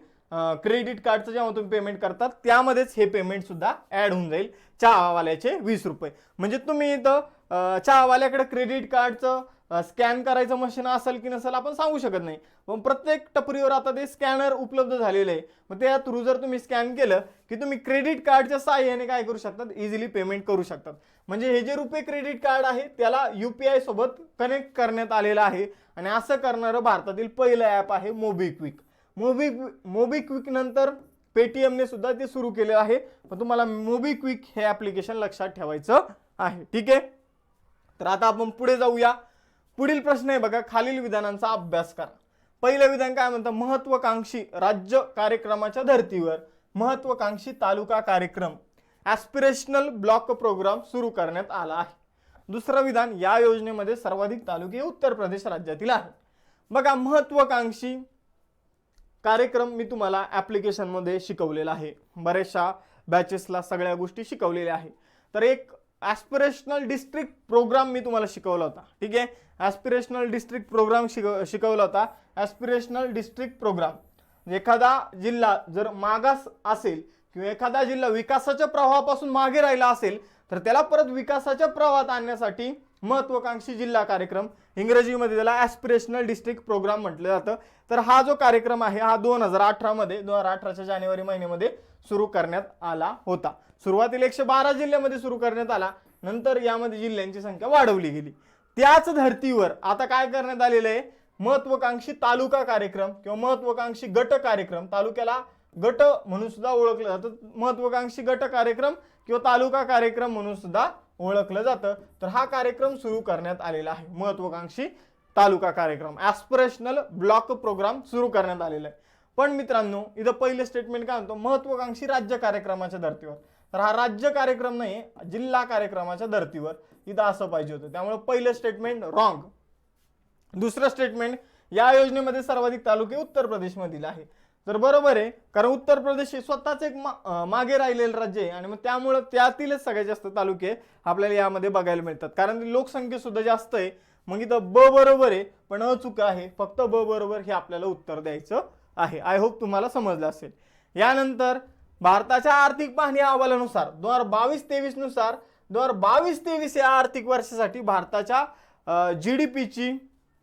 क्रेडिट कार्डचं जेव्हा तुम्ही पेमेंट करतात त्यामध्येच हे पेमेंट सुद्धा ऍड होऊन जाईल, चहावाल्याचे 20 रुपये. म्हणजे तुम्ही इथं चहावाल्याकडे क्रेडिट कार्डचं स्कॅन करायचं मशीन असेल की नसेल आपण सांगू शकत नाही, पण प्रत्येक टपरीवर आता ते स्कॅनर उपलब्ध झालेले आहे. मग त्या थ्रू जर तुम्ही स्कॅन केलं की तुम्ही क्रेडिट कार्डच्या साहाय्याने काय करू शकतात, इझिली पेमेंट करू शकतात. म्हणजे हे जे रुपे क्रेडिट कार्ड आहे त्याला UPI सोबत कनेक्ट करण्यात आलेलं आहे आणि असं करणारं भारतातील पहिलं ॲप आहे मोबिक्विक. मोबिक्विक नंतर पेटीएमने सुद्धा ते सुरू केले आहे, पण तुम्हाला मोबिक्विक हे ऍप्लिकेशन लक्षात ठेवायचं आहे. ठीक आहे. तर आता आपण पुढे जाऊया. पुढील प्रश्न आहे बघा, खालील विधानांचा अभ्यास करा. पहिलं विधान काय म्हणतं, महत्वाकांक्षी राज्य कार्यक्रमाच्या धर्तीवर महत्वाकांक्षी तालुका कार्यक्रम ॲस्पिरेशनल ब्लॉक प्रोग्राम सुरू करण्यात आला आहे. दुसरं विधान, या योजनेमध्ये सर्वाधिक तालुके उत्तर प्रदेश राज्यातील आहेत. बघा, महत्वाकांक्षी कार्यक्रम मी तुम्हाला ऍप्लिकेशन मध्ये शिकवलेला आहे, बऱ्याचशा बॅचेसला सगळ्या गोष्टी शिकवलेल्या आहे. तर एक ॲस्पिरेशनल डिस्ट्रिक्ट प्रोग्राम मी तुम्हाला शिकवला होता. ठीक आहे. ॲस्पिरेशनल डिस्ट्रिक्ट प्रोग्राम शिकवला होता. ॲस्पिरेशनल डिस्ट्रिक्ट प्रोग्राम, एखादा जिल्हा जर मागास असेल किंवा एखादा जिल्हा विकासाच्या प्रवाहापासून मागे राहिला असेल तर त्याला परत विकासाच्या प्रवाहात आणण्यासाठी महत्वाकांक्षी जिल्हा कार्यक्रम, इंग्रजीमध्ये त्याला ॲस्पिरेशनल डिस्ट्रिक्ट प्रोग्राम म्हटलं जातं. तर हा जो कार्यक्रम आहे हा 2018च्या जानेवारी महिन्यामध्ये सुरू करण्यात आला होता. सुरुवातीला 112 जिल्ह्यामध्ये सुरू करण्यात आला, नंतर यामध्ये जिल्ह्यांची संख्या वाढवली गेली. त्याच धर्तीवर आता काय करण्यात आलेलं आहे, महत्वाकांक्षी तालुका कार्यक्रम किंवा महत्वाकांक्षी गट कार्यक्रम, तालुक्याला गट म्हणून सुद्धा ओळखलं जातं, महत्वाकांक्षी गट कार्यक्रम किंवा तालुका कार्यक्रम म्हणून सुद्धा ओळखलं जातं. तर हा कार्यक्रम सुरू करण्यात आलेला आहे, महत्वाकांक्षी तालुका कार्यक्रम, ॲस्पिरेशनल ब्लॉक प्रोग्राम सुरू करण्यात आलेला आहे. पण मित्रांनो, इथं पहिलं स्टेटमेंट काय म्हणतो, महत्वाकांक्षी राज्य कार्यक्रमाच्या धर्तीवर. तर हा राज्य कार्यक्रम नाही, जिल्हा कार्यक्रमाच्या धर्तीवर, इथं असं पाहिजे होतं. त्यामुळे पहिलं स्टेटमेंट रॉंग. दुसरं स्टेटमेंट, या योजनेमध्ये सर्वाधिक तालुके उत्तर प्रदेशमधील आहे. तर बरोबर आहे, कारण उत्तर प्रदेश हे स्वतःच एक मागे राहिलेलं राज्य आहे आणि मग त्यामुळे त्यातीलच सगळ्यात जास्त तालुके आपल्याला यामध्ये बघायला मिळतात, कारण लोकसंख्या सुद्धा जास्त आहे. मग इथं ब बरोबर आहे पण अ चूक आहे, फक्त ब बरोबर हे आपल्याला उत्तर द्यायचं आहे. आय होप तुम्हाला समजलं असेल. यानंतर भारताच्या आर्थिक पाहणी अहवालानुसार 2022-23 नुसार 2022-23 या आर्थिक वर्षासाठी भारताच्या GDPची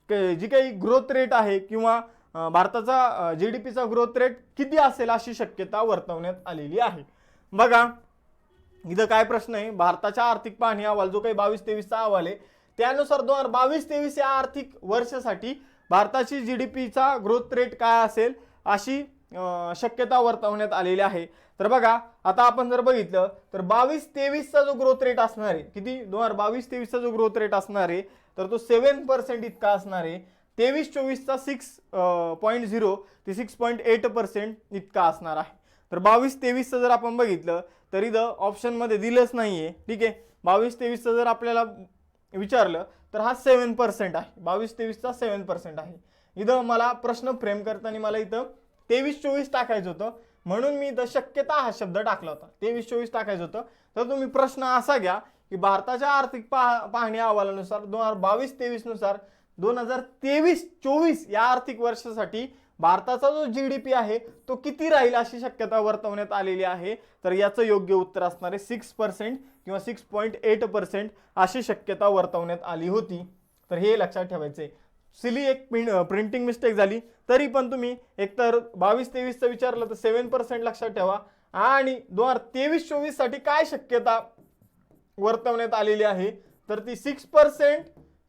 जी काही ग्रोथ रेट आहे किंवा भारताचा GDPचा ग्रोथ रेट किती असेल अशी शक्यता वर्तवण्यात आलेली आहे. बघा, इथं काय प्रश्न आहे, भारताच्या आर्थिक पाहणी अहवाल जो काही 22-23चा अहवाल आहे त्यानुसार 2022-23 या आर्थिक वर्षासाठी भारताची GDPचा ग्रोथ रेट काय असेल अशी शक्यता वर्तवण्यात आलेली आहे. तर बघा, आता आपण जर बघितलं तर 22-23चा जो ग्रोथ रेट असणार आहे, किती 2022-23चा जो ग्रोथ रेट असणार आहे तर तो 7% इतका असणार आहे. 23-24चा 6.0 ते 6.8% इतका असणार आहे. तर 22-23चं जर आपण बघितलं तर इथं ऑप्शन मध्ये दिलंच नाहीये. ठीक आहे. 22-23चं जर आपल्याला विचारलं तर हा 7% आहे. 22-23चा 7% आहे. इथं मला प्रश्न फ्रेम करताना मला इथं 23-24 टाकायचं होतं, म्हणून मी इथं शक्यता हा शब्द टाकला होता. 23-24 टाकायचं होतं. तर तुम्ही प्रश्न असा घ्या की भारताच्या आर्थिक पाहणी अहवालानुसार 2022-23 नुसार 2023-24 या आर्थिक वर्षासाठी भारताचा जो GDP आहे तो किती राहील अशी शक्यता वर्तवण्यात आलेली आहे. तर याचं योग्य उत्तर असणार आहे 6% किंवा 6.8% अशी शक्यता वर्तवण्यात आली होती. तर हे लक्षात ठेवायचंय. सिली एक प्रिंटिंग मिस्टेक झाली, तरी पण तुम्ही एकतर 22-23चं विचारलं तर 7% लक्षात ठेवा आणि 2023-24 साठी काय शक्यता वर्तवण्यात आलेली आहे तर ती 6%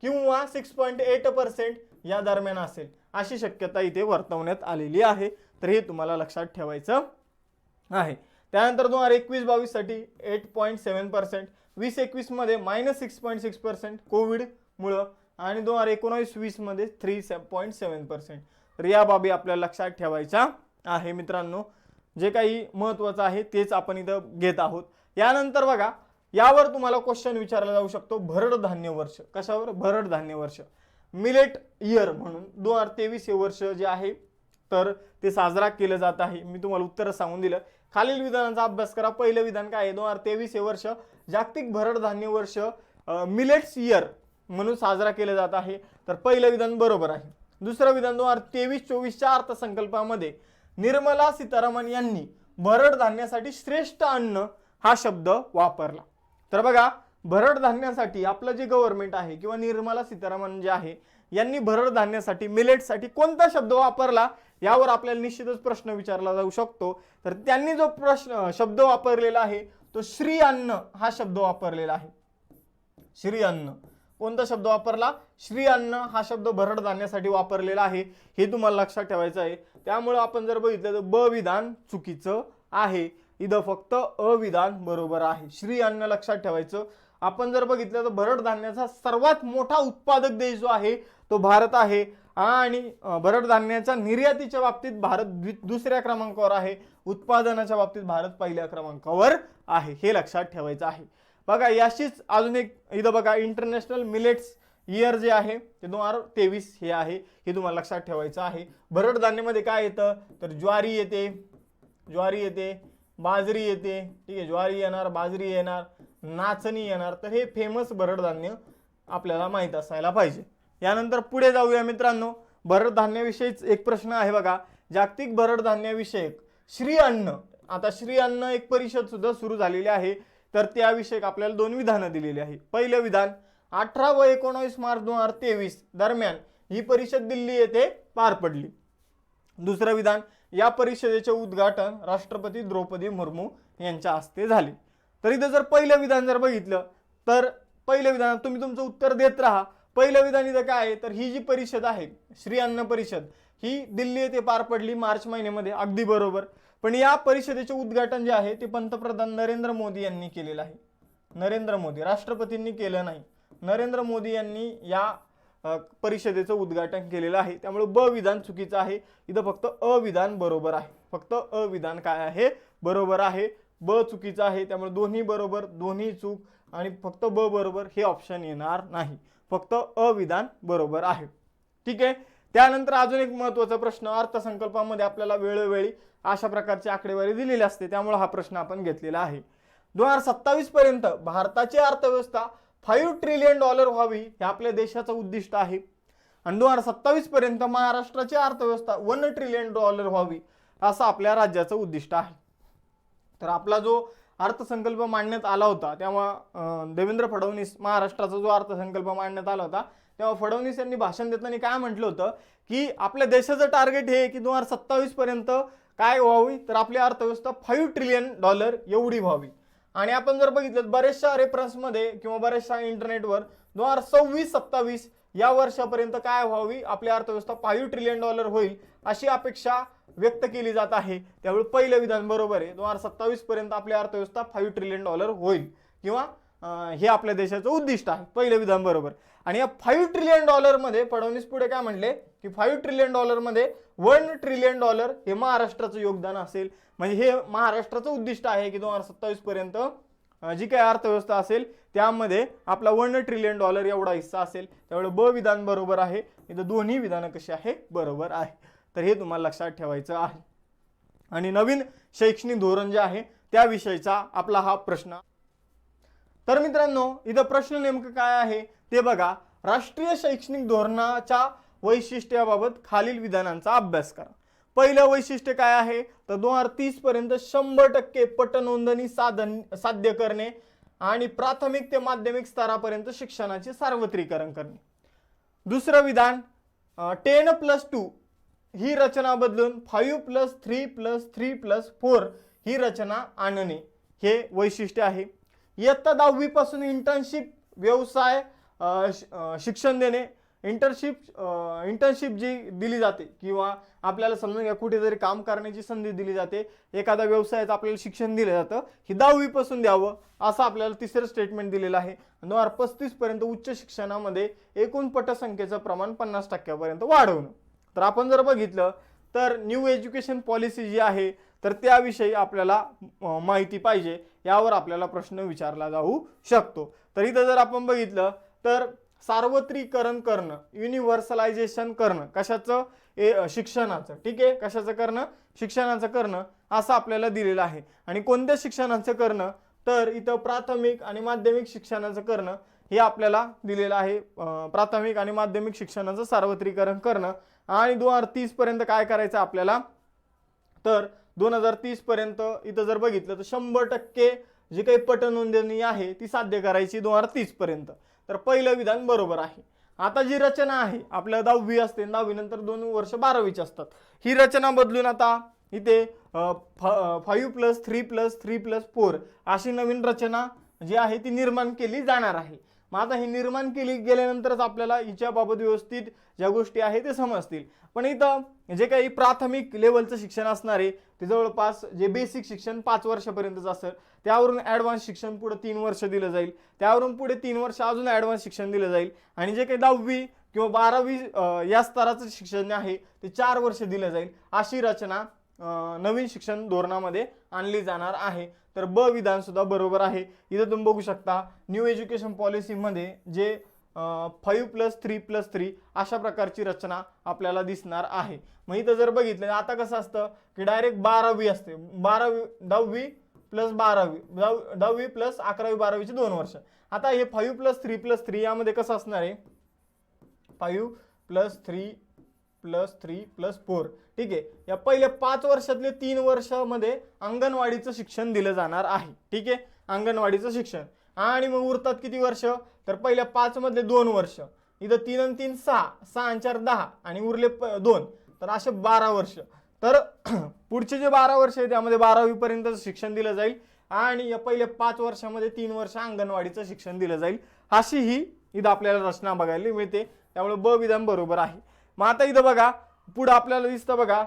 किंवा 6.8% या दरम्यान असेल अशी शक्यता इथे वर्तवण्यात आलेली आहे. तर हे तुम्हाला लक्षात ठेवायचं आहे. त्यानंतर 2021-22 साठी 8.7%, 2021 मध्ये -6.6% कोविडमुळं आणि 2019-20 मध्ये 3.7%. तर या बाबी आपल्याला लक्षात ठेवायच्या आहे मित्रांनो. जे काही महत्त्वाचं आहे तेच आपण इथं घेत आहोत. यानंतर बघा, यावर तुम्हाला क्वेश्चन विचारला जाऊ शकतो, भरड धान्य वर्ष. कशावर? भरड धान्य वर्ष, मिलेट इयर म्हणून 2023 हे वर्ष जे आहे तर ते साजरा केलं जात आहे. मी तुम्हाला उत्तर सांगून दिलं. खालील विधानांचा अभ्यास करा. पहिलं विधान काय आहे? 2023 हे वर्ष जागतिक भरड धान्य वर्ष मिलेट्स इयर म्हणून साजरा केलं जात आहे. तर पहिलं विधान बरोबर आहे. दुसरं विधान 2023-24च्या अर्थसंकल्पामध्ये निर्मला सीतारामन यांनी भरड धान्यासाठी श्रेष्ठ अन्न हा शब्द वापरला. तर बघा, भरड धान्यासाठी आपलं जे गव्हर्नमेंट आहे किंवा निर्मला सीतारामन जे आहे यांनी भरड धान्यासाठी मिलेटसाठी कोणता शब्द वापरला यावर आपल्याला निश्चितच प्रश्न विचारला जाऊ शकतो. तर त्यांनी जो शब्द वापरलेला आहे तो श्री अन्न हा शब्द वापरलेला आहे. श्री अन्न. कोणता शब्द वापरला? श्री अन्न हा शब्द भरड धान्यासाठी वापरलेला आहे. हे तुम्हाला लक्षात ठेवायचं आहे. त्यामुळे आपण जर बघितलं तर ब विधान चुकीचं आहे. इथं फक्त अ विधान बरोबर आहे. श्री अन्न लक्षात ठेवायचं. आपण जर बघितलं तर भरड धान्याचा सर्वात मोठा उत्पादक देश जो आहे तो भारत आहे आणि भरड धान्याच्या निर्यातीच्या बाबतीत भारत दुसऱ्या क्रमांकावर आहे. उत्पादनाच्या बाबतीत भारत पहिल्या क्रमांकावर आहे. हे लक्षात ठेवायचं आहे. बघा, याशीच अजून एक इथं बघा, इंटरनॅशनल मिलेट्स इयर जे आहे ते 2023 हे आहे. हे तुम्हाला लक्षात ठेवायचं आहे. भरड धान्यामध्ये काय येतं? तर ज्वारी येते, बाजरी येते. ठीक आहे, ज्वारी येणार, बाजरी येणार, नाचणी येणार. तर हे फेमस भरड धान्य आपल्याला माहित असायला पाहिजे. यानंतर पुढे जाऊया मित्रांनो. भरड धान्याविषयीच एक प्रश्न आहे बघा, जागतिक भरड धान्याविषयक श्री अन्न. आता श्री अन्न एक परिषद सुद्धा सुरू झालेली आहे. तर त्याविषयक आपल्याला दोन विधानं दिलेली आहे. पहिलं विधान 18 व 19 मार्च 2023 दरम्यान ही परिषद दिल्ली येथे पार पडली. दुसरं विधान, या परिषदेचे उद्घाटन राष्ट्रपती द्रौपदी मुर्मू यांच्या हस्ते झाले. तर इथं जर पहिलं विधान जर बघितलं तर पहिलं विधान तुम्ही तुमचं उत्तर देत राहा. पहिलं विधान इथं काय आहे? तर ही जी परिषद आहे श्री अन्न परिषद ही दिल्ली येथे पार पडली मार्च महिन्यामध्ये. अगदी बरोबर. पण या परिषदेचे उद्घाटन जे आहे ते पंतप्रधान नरेंद्र मोदी यांनी केलेलं आहे. नरेंद्र मोदी, राष्ट्रपतींनी केलं नाही. नरेंद्र मोदी यांनी या परिषदेचं उद्घाटन केलेलं आहे. त्यामुळे ब विधान चुकीचं आहे. इथं फक्त अ विधान बरोबर आहे. फक्त अ विधान काय आहे? बरोबर आहे. ब चुकीचं आहे. त्यामुळे दोन्ही बरोबर, दोन्ही चूक आणि फक्त ब बरोबर हे ऑप्शन येणार नाही. फक्त अ विधान बरोबर आहे. ठीक आहे. त्यानंतर अजून एक महत्त्वाचा प्रश्न, अर्थसंकल्पामध्ये आपल्याला वेळोवेळी अशा प्रकारची आकडेवारी दिलेली असते. त्यामुळे हा प्रश्न आपण घेतलेला आहे. 2027 पर्यंत भारताची अर्थव्यवस्था $5 ट्रिलियन व्हावी हे आपल्या देशाचं उद्दिष्ट आहे. आणि 2027 पर्यंत महाराष्ट्राची अर्थव्यवस्था $1 ट्रिलियन व्हावी असं आपल्या राज्याचं उद्दिष्ट आहे. तर आपला जो अर्थसंकल्प मांडण्यात आला होता तेव्हा देवेंद्र फडणवीस, महाराष्ट्राचा जो अर्थसंकल्प मांडण्यात आला होता तेव्हा फडणवीस यांनी भाषण देताना काय म्हटलं होतं की आपल्या देशाचं टार्गेट हे की 2027 पर्यंत काय व्हावी? तर आपली अर्थव्यवस्था $5 ट्रिलियन एवढी व्हावी. आणि आपण जर बघितलं बरेचशा रेफरन्समध्ये किंवा बरेचशा इंटरनेटवर 2026-27 या वर्षापर्यंत काय व्हावी? आपली अर्थव्यवस्था $5 ट्रिलियन होईल अशी अपेक्षा व्यक्त केली जात आहे. त्यामुळे पहिलं विधान बरोबर आहे. 2027 पर्यंत आपली अर्थव्यवस्था $5 ट्रिलियन होईल किंवा हे आपल्या देशाचं उद्दिष्ट आहे. पहिलं विधान बरोबर. आणि या $5 ट्रिलियन मध्ये फडणवीस पुढे काय म्हणले की $5 ट्रिलियन मध्ये $1 ट्रिलियन हे महाराष्ट्राचं योगदान असेल. म्हणजे हे महाराष्ट्राचं उद्दिष्ट आहे की 2027 पर्यंत जी काही अर्थव्यवस्था असेल त्यामध्ये आपला $1 ट्रिलियन एवढा हिस्सा असेल. त्यामुळे ब विधान बरोबर आहे. इथं दोन्ही विधानं कशी आहे? बरोबर आहे. तर हे तुम्हाला लक्षात ठेवायचं आहे. आणि नवीन शैक्षणिक धोरण जे आहे त्याविषयीचा आपला हा प्रश्न. तर मित्रांनो इथं प्रश्न नेमकं काय आहे ते बघा. राष्ट्रीय शैक्षणिक धोरणाच्या वैशिष्ट्याबाबत खालील विधानांचा अभ्यास करा. पहिलं वैशिष्ट्य काय आहे? तर 2030 पर्यंत 100% पटनोंदणी साध्य करणे आणि प्राथमिक ते माध्यमिक स्तरापर्यंत शिक्षणाचे सार्वत्रिकरण करणे. दुसरं विधान 10+2 ही रचना बदलून 5+3+3+4 ही रचना आणणे हे वैशिष्ट्य आहे. इयत्ता 10वी पासून इंटर्नशिप, व्यवसाय शिक्षण देणे, इंटर्नशिप जी दिली जाते किंवा आपल्याला समजून घ्या कुठेतरी काम करण्याची संधी दिली जाते, एखाद्या व्यवसायाचं आपल्याला शिक्षण दिलं जातं, ही 10वी पासून द्यावं असं आपल्याला तिसरं स्टेटमेंट दिलेलं आहे. 2035 पर्यंत उच्च शिक्षणामध्ये एकूण पटसंख्येचं प्रमाण 50% पर्यंत वाढवणं. तर आपण जर बघितलं तर न्यू एज्युकेशन पॉलिसी जी आहे तर त्याविषयी आपल्याला माहिती पाहिजे, यावर आपल्याला प्रश्न विचारला जाऊ शकतो. तर इथं जर आपण बघितलं तर सार्वत्रिकरण करणं, युनिव्हर्सलायझेशन करणं, कशाचं? शिक्षणाचं. ठीक आहे, कशाचं करणं? शिक्षणाचं करणं असं आपल्याला दिलेलं आहे. आणि कोणत्या शिक्षणाचं करणं? तर इथं प्राथमिक आणि माध्यमिक शिक्षणाचं करणं हे आपल्याला दिलेलं आहे. प्राथमिक आणि माध्यमिक शिक्षणाचं सार्वत्रिकरण करणं. आणि 2030 पर्यंत काय करायचं आपल्याला? तर 2030 पर्यंत इथं जर बघितलं तर 100% जी काही पटनोंदणी आहे ती साध्य करायची 2030 पर्यंत. तर पहिलं विधान बरोबर आहे. आता जी रचना आहे आपल्या 10वी असते, 10वी नंतर 2 वर्ष 12वीची असतात, ही रचना बदलून आता इथे 5+3+3+4 अशी नवीन रचना जी आहे ती निर्माण केली जाणार आहे. मग आता ही निर्माण केली गेल्यानंतरच आपल्याला हिच्या बाबत व्यवस्थित ज्या गोष्टी आहेत ते समजतील. पण इथं जे काही प्राथमिक लेवलचं शिक्षण असणार आहे ते जवळपास जे बेसिक शिक्षण 5 वर्षापर्यंतच असेल, त्यावरून ॲडव्हान्स शिक्षण पुढे 3 वर्ष दिलं जाईल, त्यावरून पुढे 3 वर्ष अजून ॲडव्हान्स शिक्षण दिलं जाईल, आणि जे काही 10वी किंवा 12वी या स्तराचं शिक्षण आहे ते 4 वर्ष दिलं जाईल. अशी रचना नवीन शिक्षण धोरणामध्ये आणली जाणार आहे. तर ब विधान सुद्धा बरोबर आहे. इथं तुम्ही बघू शकता न्यू एज्युकेशन पॉलिसीमध्ये जे 5+3+3 अशा प्रकारची रचना आपल्याला दिसणार आहे. मग इथं जर बघितलं आता कसं असतं की डायरेक्ट 12वी असते, 10वी + 12वी, 10वी + 11वी 12वीची 2 वर्ष. आता हे 5+3+3 यामध्ये कसं असणार आहे? 5+3+3+4. ठीक आहे, या पहिल्या 5 वर्षातले 3 वर्षामध्ये अंगणवाडीचं शिक्षण दिलं जाणार आहे. ठीक आहे, अंगणवाडीचं शिक्षण. आणि मग उरतात किती वर्ष? तर पहिल्या 5 मधले 2 वर्ष, इथं 3 आणि 3 6, 6 आणि 4 10, आणि उरले 2, तर असे 12 वर्ष. तर पुढचे जे 12 वर्ष आहे त्यामध्ये 12वी पर्यंतचं शिक्षण दिलं जाईल, आणि या पहिल्या 5 वर्षामध्ये 3 वर्ष अंगणवाडीचं शिक्षण दिलं जाईल. अशी ही इथं आपल्याला रचना बघायला मिळते. त्यामुळे ब विधान बरोबर आहे. मग आता इथं बघा पुढे आपल्याला दिसतं बघा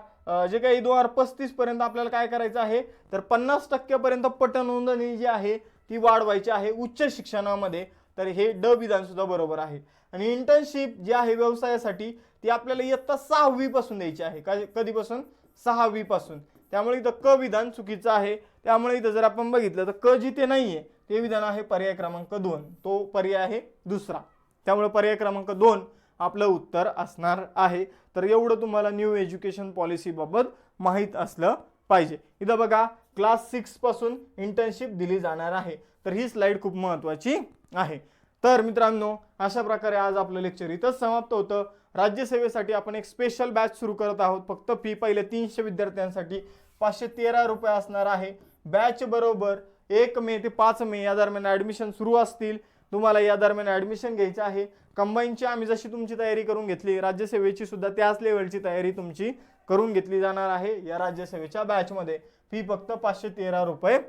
जे काही 2035 पर्यंत आपल्याला काय करायचं आहे तर 50% पर्यंत पटनोंदणी जी आहे ती वाढवायची आहे उच्च शिक्षणामध्ये. तर हे ड विधान सुद्धा बरोबर आहे. आणि इंटर्नशिप जी आहे व्यवसायासाठी ती आपल्याला इयत्ता 6वी पासून द्यायची आहे. कधीपासून? 6वी पासून. त्यामुळे इथं क विधान चुकीचं आहे. त्यामुळे इथं जर आपण बघितलं तर क जिथे नाहीये ते विधान आहे पर्याय क्रमांक 2, तो पर्याय आहे दुसरा. त्यामुळे पर्याय क्रमांक 2 आपलं उत्तर असणार आहे. तर एवढं तुम्हाला न्यू एज्युकेशन पॉलिसी बाबत माहीत असलं पाहिजे. इथं बघा क्लास 6 पासून इंटर्नशिप दिली जाणार आहे. तर ही स्लाइड खूप महत्त्वाची आहे. तर मित्रांनो अशा प्रकारे आज आपलं लेक्चर इथंच समाप्त होतं. राज्यसेवेसाठी आपण एक स्पेशल बॅच सुरू करत आहोत. फक्त फी पहिले 300 विद्यार्थ्यांसाठी 513 रुपये असणार आहे. बॅच बरोबर 1 मे ते 5 मे या दरम्यान ॲडमिशन सुरू असतील. तुम्हाला या दरम्यान ॲडमिशन घ्यायचं आहे. कंबाईनची आम्ही जशी तुमची तयारी करून घेतली, राज्यसेवेची सुद्धा त्याच लेवलची तयारी तुमची करून घेतली जाणार आहे. या राज्यसेवेच्या बॅचमध्ये फी फक्त 513 रुपये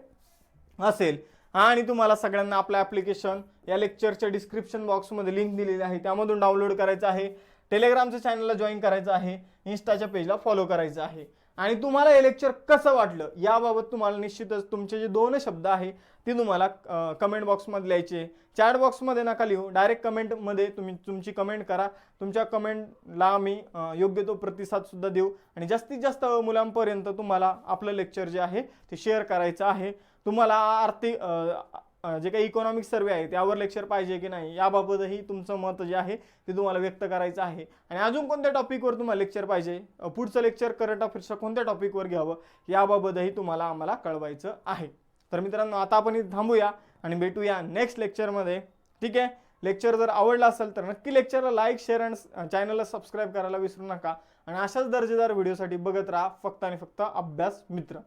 असेल. आणि तुम्हाला सगळ्यांना आपलं ॲप्लिकेशन या लेक्चरच्या डिस्क्रिप्शन बॉक्समध्ये लिंक दिलेली आहे, त्यामधून डाउनलोड करायचं आहे. टेलिग्रामच्या चॅनलला जॉईन करायचं आहे. इन्स्टाच्या पेजला फॉलो करायचं आहे. आणि तुम्हाला हे लेक्चर कसं वाटलं याबाबत तुम्हाला निश्चितच तुमचे जे 2 शब्द आहे ते तुम्हाला कमेंट बॉक्समध्ये लिहायचे. चॅट बॉक्समध्ये नका लिहू, डायरेक्ट कमेंटमध्ये तुम्ही तुमची कमेंट करा. तुमच्या कमेंटला आम्ही योग्य तो प्रतिसाद सुद्धा देऊ. आणि जास्तीत जास्त मुलांपर्यंत तुम्हाला आपलं लेक्चर जे आहे ते शेअर करायचं आहे. तुम्हाला आर्थिक जे काही इकॉनॉमिक सर्वे आहे त्यावर लेक्चर पाहिजे की नाही याबाबतही तुमचं मत जे आहे ते तुम्हाला व्यक्त करायचं आहे. आणि अजून कोणत्या टॉपिकवर तुम्हाला लेक्चर पाहिजे, पुढचं लेक्चर करंट अफेअर्सच्या कोणत्या टॉपिकवर घ्यावं याबाबतही तुम्हाला आम्हाला कळवायचं आहे. तर मित्रांनो आता आपण इथे थांबूया आणि भेटूया नेक्स्ट लेक्चरमध्ये. ठीक आहे, लेक्चर जर आवडला असेल तर नक्की लेक्चरला लाईक, शेअर आणि चॅनलला सबस्क्राईब करायला विसरू नका. आणि अशाच दर्जेदार व्हिडिओसाठी बघत राहा फक्त आणि फक्त अभ्यास मित्र.